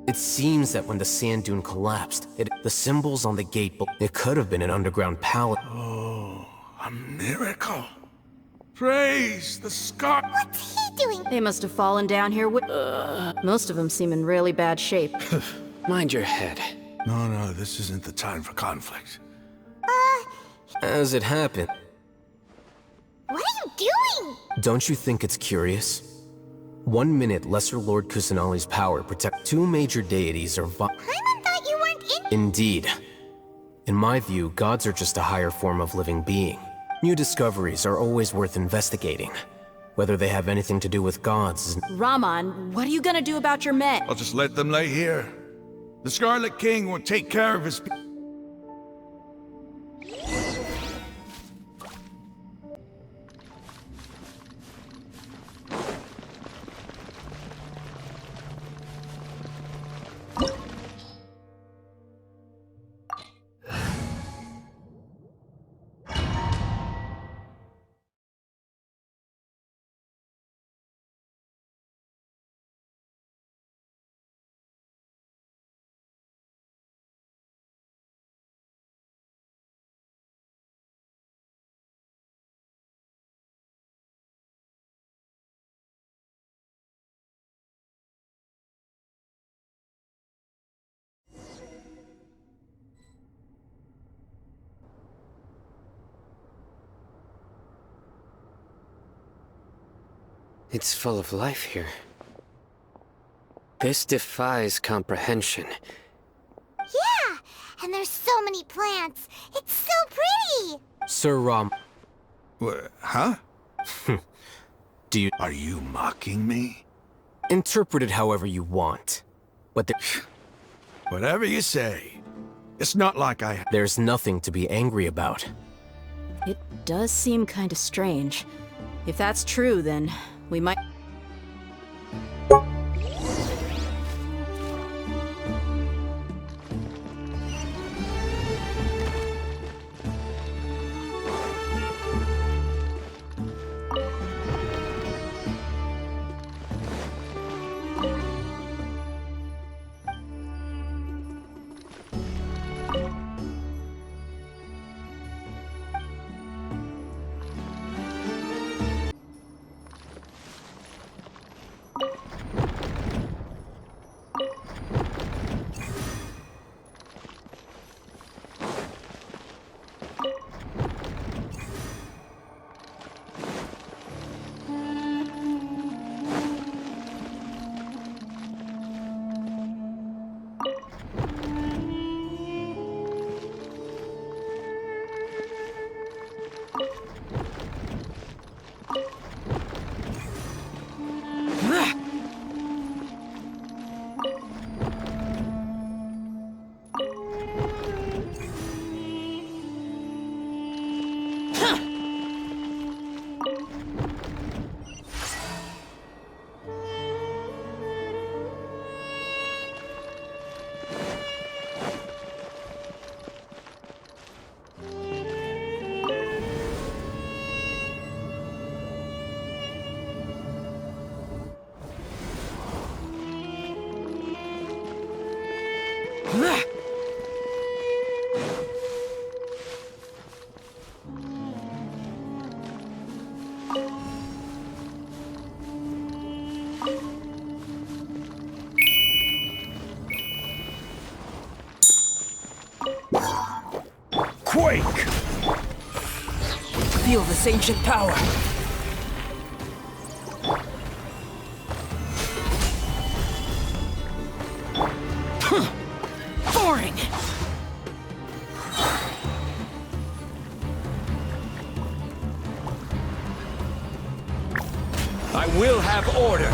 It seems that when the sand dune collapsed, the symbols on the gate, it could have been an underground palace. Oh, a miracle. Praise the sky. What's he doing? They must have fallen down here with... most of them seem in really bad shape. Mind your head. No, this isn't the time for conflict. As it happened. What are you doing? Don't you think it's curious? 1 minute, Lesser Lord Kusanali's power protects 2 major deities are Paimon thought you weren't in... Indeed. In my view, gods are just a higher form of living being. New discoveries are always worth investigating. Whether they have anything to do with gods is... Raman, what are you gonna do about your men? I'll just let them lay here. The Scarlet King will take care of his... It's full of life here. This defies comprehension. Yeah, and there's so many plants. It's so pretty. Sir Ram... Huh? Do you... Are you mocking me? Interpret it however you want. But Whatever you say. It's not like There's nothing to be angry about. It does seem kinda strange. If that's true, then we might... quake! Feel this ancient power. Boring! I will have order!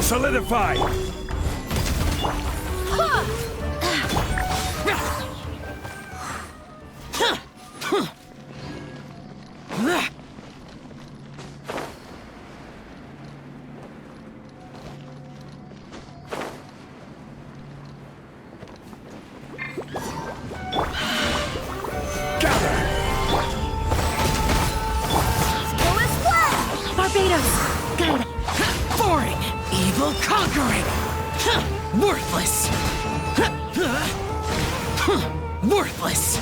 Solidify! Conquering! Worthless! Worthless!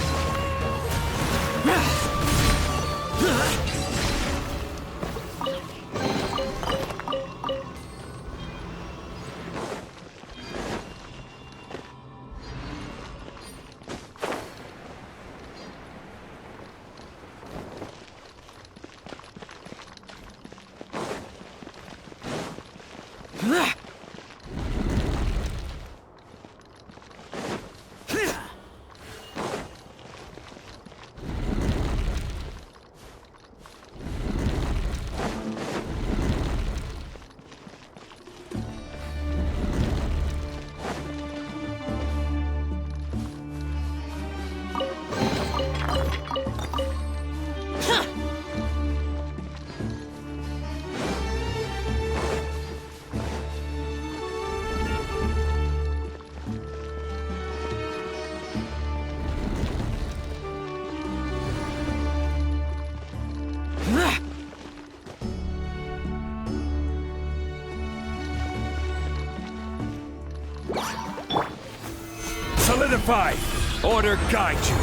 Solidify! Order guide you!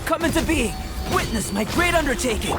Come into being! Witness my great undertaking!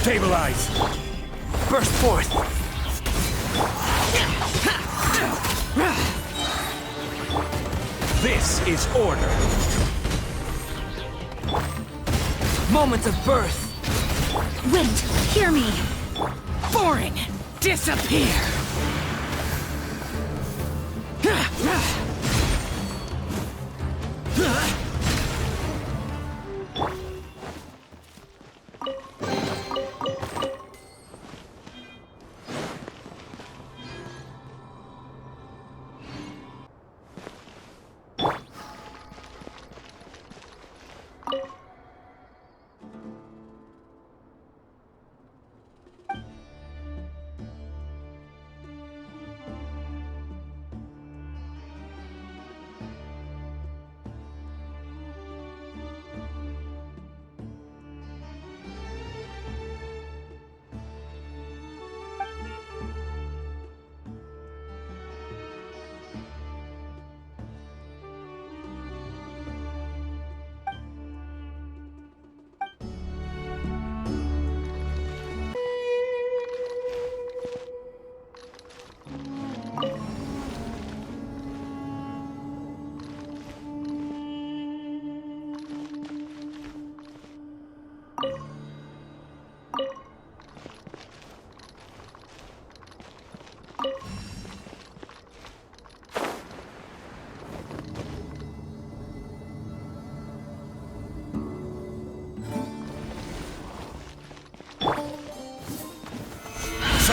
Stabilize! Burst forth! This is order! Moment of birth! Wait, hear me! Boring! Disappear!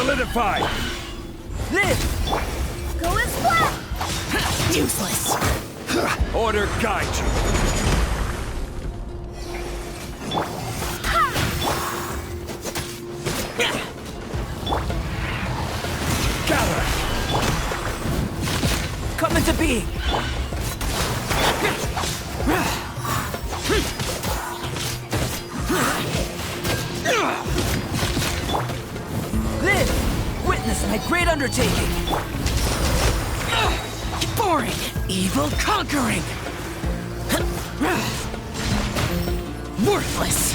solidified! Live! Go as flat! Useless! Order guide you. Gather! Come into being! Live! Witness my great undertaking! Boring! Evil conquering! Worthless!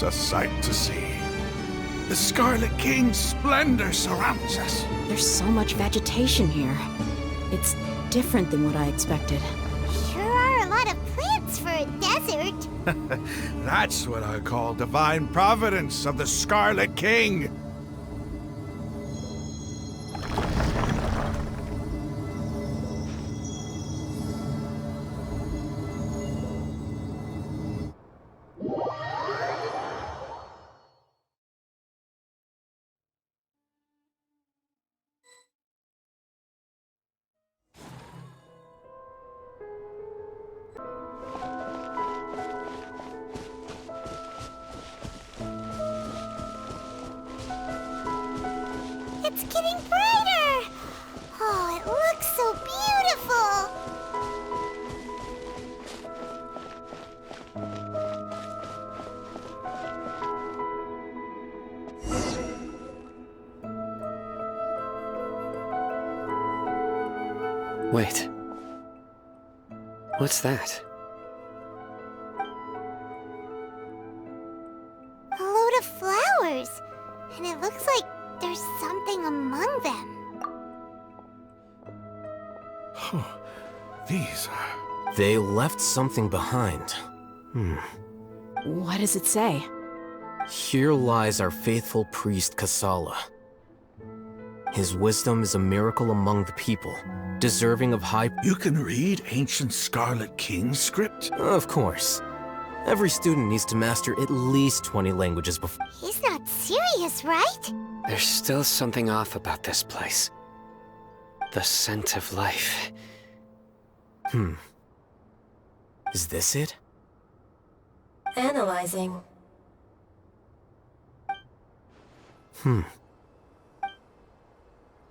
A sight to see. The Scarlet King's splendor surrounds us. There's so much vegetation here. It's different than what I expected. Sure are a lot of plants for a desert. That's what I call divine providence of the Scarlet King. It's getting brighter! Oh, it looks so beautiful! Wait. What's that? A load of flowers! And it looks like there's something among them. These are... They left something behind. What does it say? Here lies our faithful priest Kasala. His wisdom is a miracle among the people, deserving of high... You can read ancient Scarlet King script? Of course. Every student needs to master at least 20 languages before... He's not serious, right? There's still something off about this place. The scent of life. Is this it? Analyzing.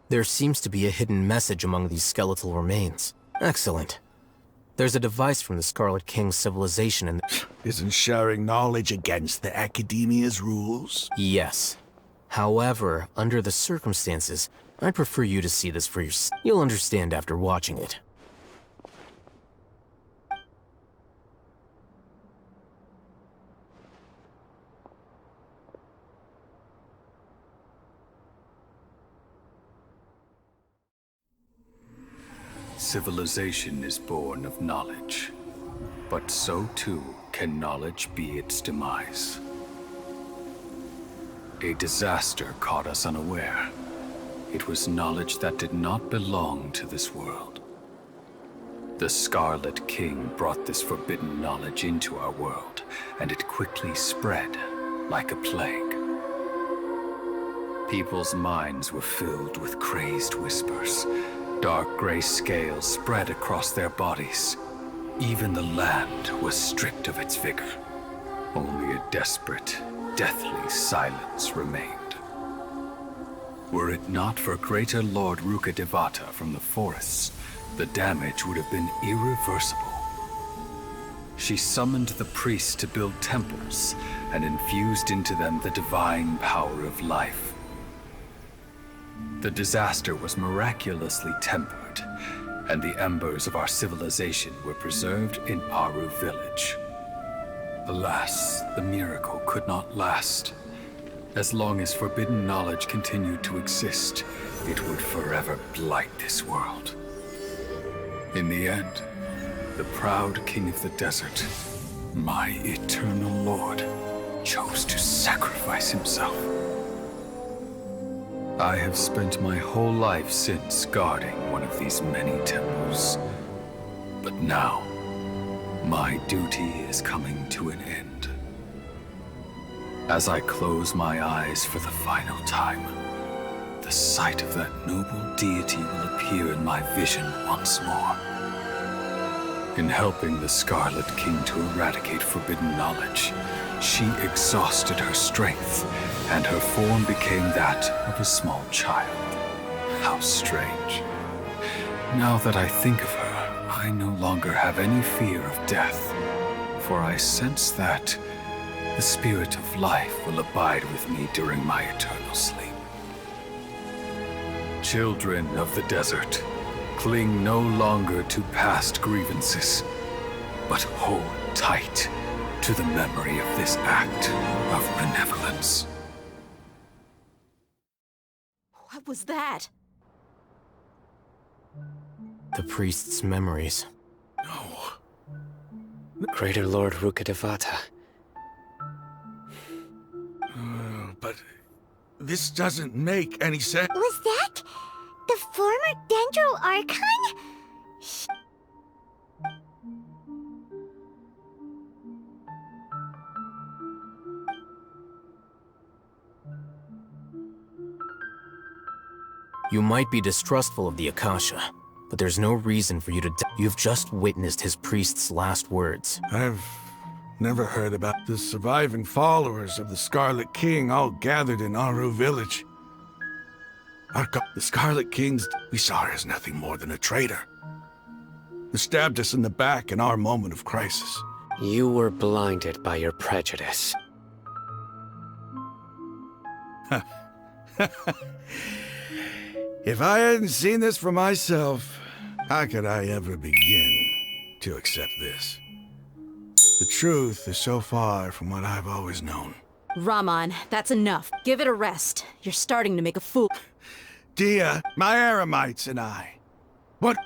There seems to be a hidden message among these skeletal remains. Excellent. There's a device from the Scarlet King's civilization and... Isn't sharing knowledge against the Academia's rules? Yes. However, under the circumstances, I'd prefer you to see this for yourself. You'll understand after watching it. Civilization is born of knowledge, but so too can knowledge be its demise. A disaster caught us unaware. It was knowledge that did not belong to this world. The Scarlet King brought this forbidden knowledge into our world, and it quickly spread, like a plague. People's minds were filled with crazed whispers. Dark gray scales spread across their bodies. Even the land was stripped of its vigor. Only a desperate, deathly silence remained. Were it not for greater Lord Rukkhadevata from the forests, the damage would have been irreversible. She summoned the priests to build temples and infused into them the divine power of life. The disaster was miraculously tempered, and the embers of our civilization were preserved in Aru village. Alas, the miracle could not last. As long as forbidden knowledge continued to exist, it would forever blight this world. In the end, the proud king of the desert, my eternal lord, chose to sacrifice himself. I have spent my whole life since guarding one of these many temples. But now, my duty is coming to an end. As I close my eyes for the final time, the sight of that noble deity will appear in my vision once more. In helping the Scarlet King to eradicate forbidden knowledge, she exhausted her strength, and her form became that of a small child. How strange. Now that I think of her, I no longer have any fear of death, for I sense that the spirit of life will abide with me during my eternal sleep. Children of the desert, cling no longer to past grievances, but hold tight to the memory of this act of benevolence. What was that? The priest's memories. Greater Lord Rukkhadevata. But this doesn't make any sense. Was that the former Dendro Archon? You might be distrustful of the Akasha, but there's no reason for you to You've just witnessed his priest's last words. I've never heard about the surviving followers of the Scarlet King all gathered in Aru village. The Scarlet King's... We saw her as nothing more than a traitor. Who stabbed us in the back in our moment of crisis. You were blinded by your prejudice. If I hadn't seen this for myself, how could I ever begin to accept this? The truth is so far from what I've always known. Raman, that's enough. Give it a rest. You're starting to make a fool. Dia, my Eremites and I. What?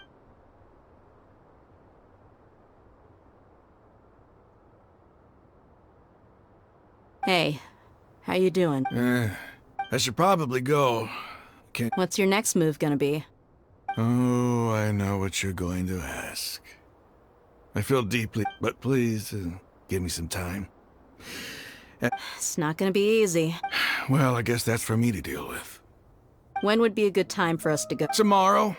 Hey, how you doing? I should probably go. What's your next move gonna be? Oh, I know what you're going to ask. I feel deeply, but please, give me some time. It's not gonna be easy. Well, I guess that's for me to deal with. When would be a good time for us to go? Tomorrow.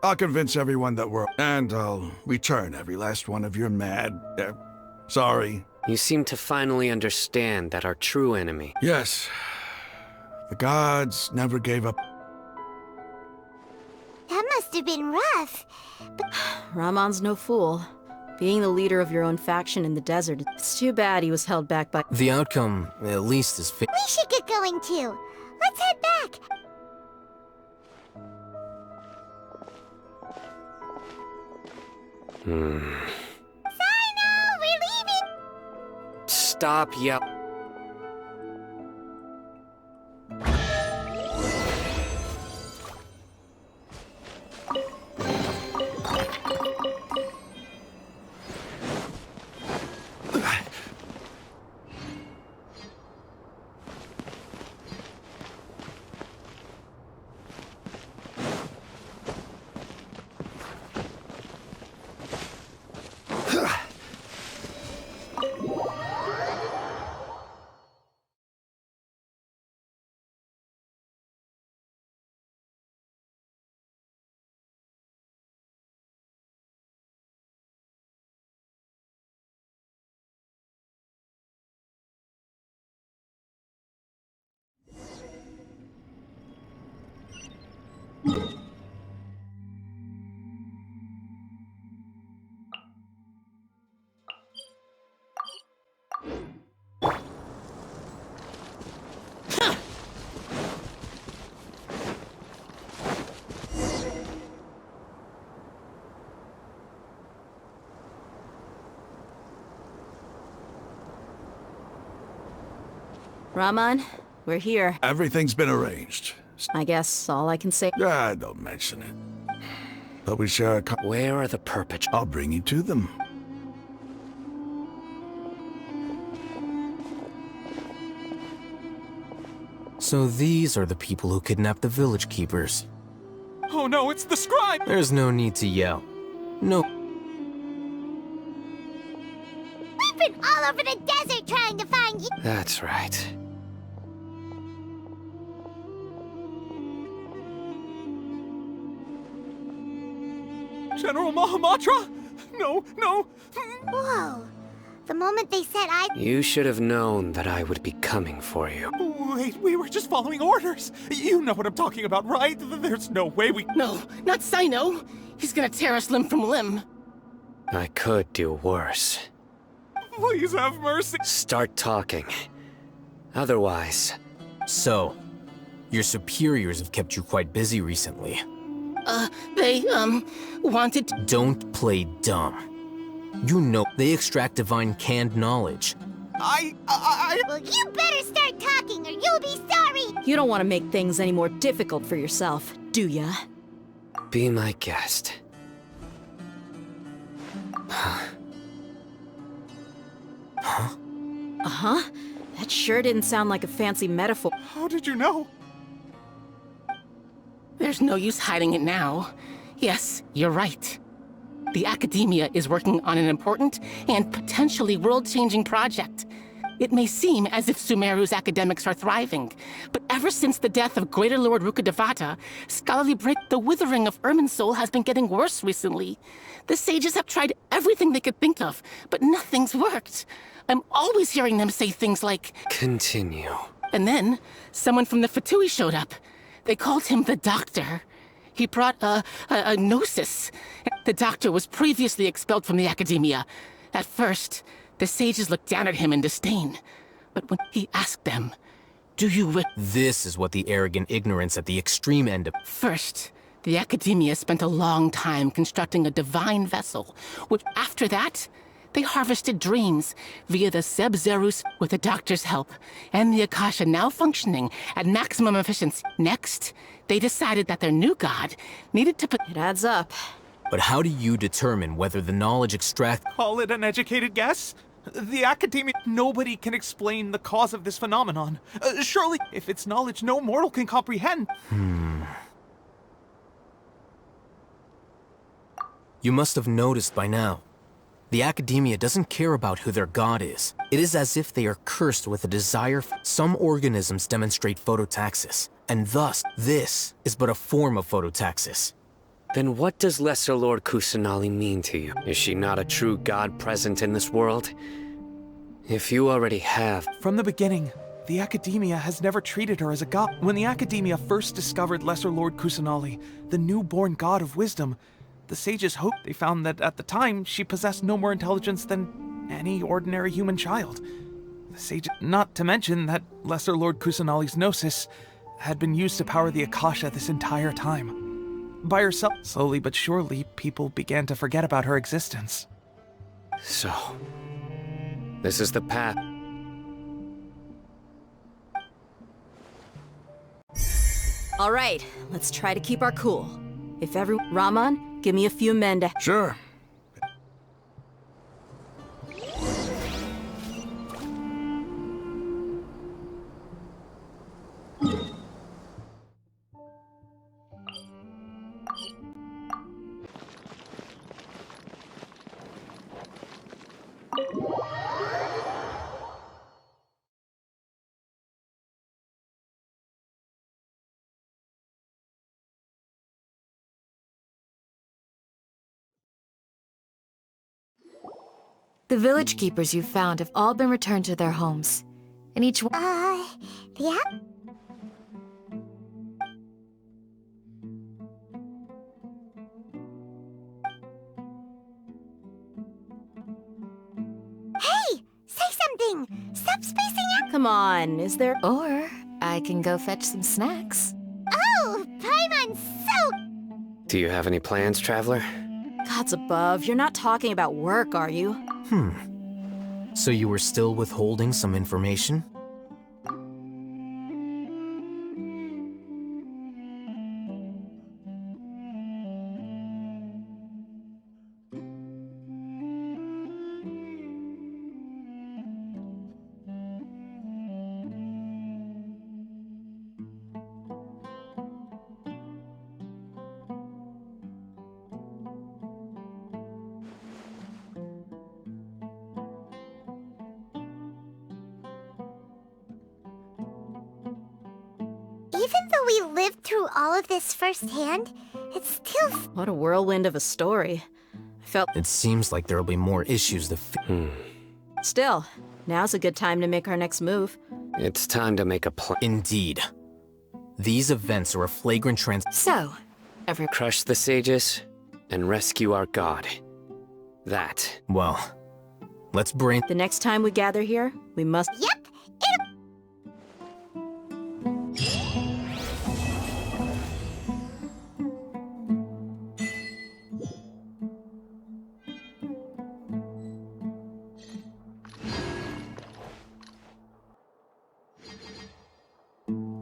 I'll convince everyone that we're... And I'll return every last one of your mad... sorry. You seem to finally understand that our true enemy... Yes. The gods never gave up. That must have been rough. But... Raman's no fool. Being the leader of your own faction in the desert, it's too bad he was held back by... The outcome, at least, is We should get going too. Let's head back. Sorry, no, we're leaving. Stop yelling. Raman, we're here. Everything's been arranged. I guess all I can say. Don't mention it. But we share a Where are the perpetrators? I'll bring you to them. So these are the people who kidnapped the village keepers. Oh no, it's the scribe! There's no need to yell. No. We've been all over the desert trying to find you. That's right. General Mahamatra? No, no. Whoa. The moment they said You should have known that I would be coming for you. Wait, we were just following orders. You know what I'm talking about, right? There's no way we... No, not Sino. He's gonna tear us limb from limb. I could do worse. Please have mercy. Start talking. Otherwise... So, your superiors have kept you quite busy recently. They, wanted... Don't play dumb. You know they extract divine canned knowledge. Well, you better start talking or you'll be sorry! You don't want to make things any more difficult for yourself, do ya? Be my guest. Uh-huh? That sure didn't sound like a fancy metaphor. How did you know? There's no use hiding it now. Yes, you're right. The Academia is working on an important and potentially world-changing project. It may seem as if Sumeru's academics are thriving, but ever since the death of Greater Lord Rukkhadevata, the withering of Irminsul has been getting worse recently. The sages have tried everything they could think of, but nothing's worked. I'm always hearing them say things like... Continue. And then, someone from the Fatui showed up. They called him the Doctor. He brought a gnosis. The Doctor was previously expelled from the Academia. At first, the sages looked down at him in disdain. But when he asked them, do you This is what the arrogant ignorance at the extreme end of... First, the Academia spent a long time constructing a divine vessel, which after that, they harvested dreams via the Zeb-Zerus with the Doctor's help, and the Akasha now functioning at maximum efficiency. Next, they decided that their new god needed to put... It adds up. But how do you determine whether the knowledge extract... Call it an educated guess? The Academia... Nobody can explain the cause of this phenomenon. Surely, if it's knowledge no mortal can comprehend... You must have noticed by now. The Academia doesn't care about who their god is. It is as if they are cursed with a desire. Some organisms demonstrate phototaxis, and thus, this is but a form of phototaxis. Then what does Lesser Lord Kusanali mean to you? Is she not a true god present in this world? If you already have... From the beginning, the Academia has never treated her as a god. When the Academia first discovered Lesser Lord Kusanali, the newborn god of wisdom, the sages hoped they found that at the time she possessed no more intelligence than any ordinary human child. The sages, not to mention that Lesser Lord Kusanali's gnosis had been used to power the Akasha this entire time. By herself, slowly but surely, people began to forget about her existence. So, this is the path. All right, let's try to keep our cool. If Raman, give me a few men to... Sure. The village keepers you found have all been returned to their homes. And each one... yeah? Hey! Say something! Stop spacing out! Come on, is there... Or I can go fetch some snacks. Oh! Paimon's so... Do you have any plans, traveler? Gods above, you're not talking about work, are you? So you were still withholding some information? Even though we lived through all of this firsthand, it's still... What a whirlwind of a story. I felt... It seems like there'll be more issues to Still, now's a good time to make our next move. It's time to make a plan. Indeed. These events are a flagrant So, Crush the sages and rescue our god. Well, let's brain... The next time we gather here, we must... Yep!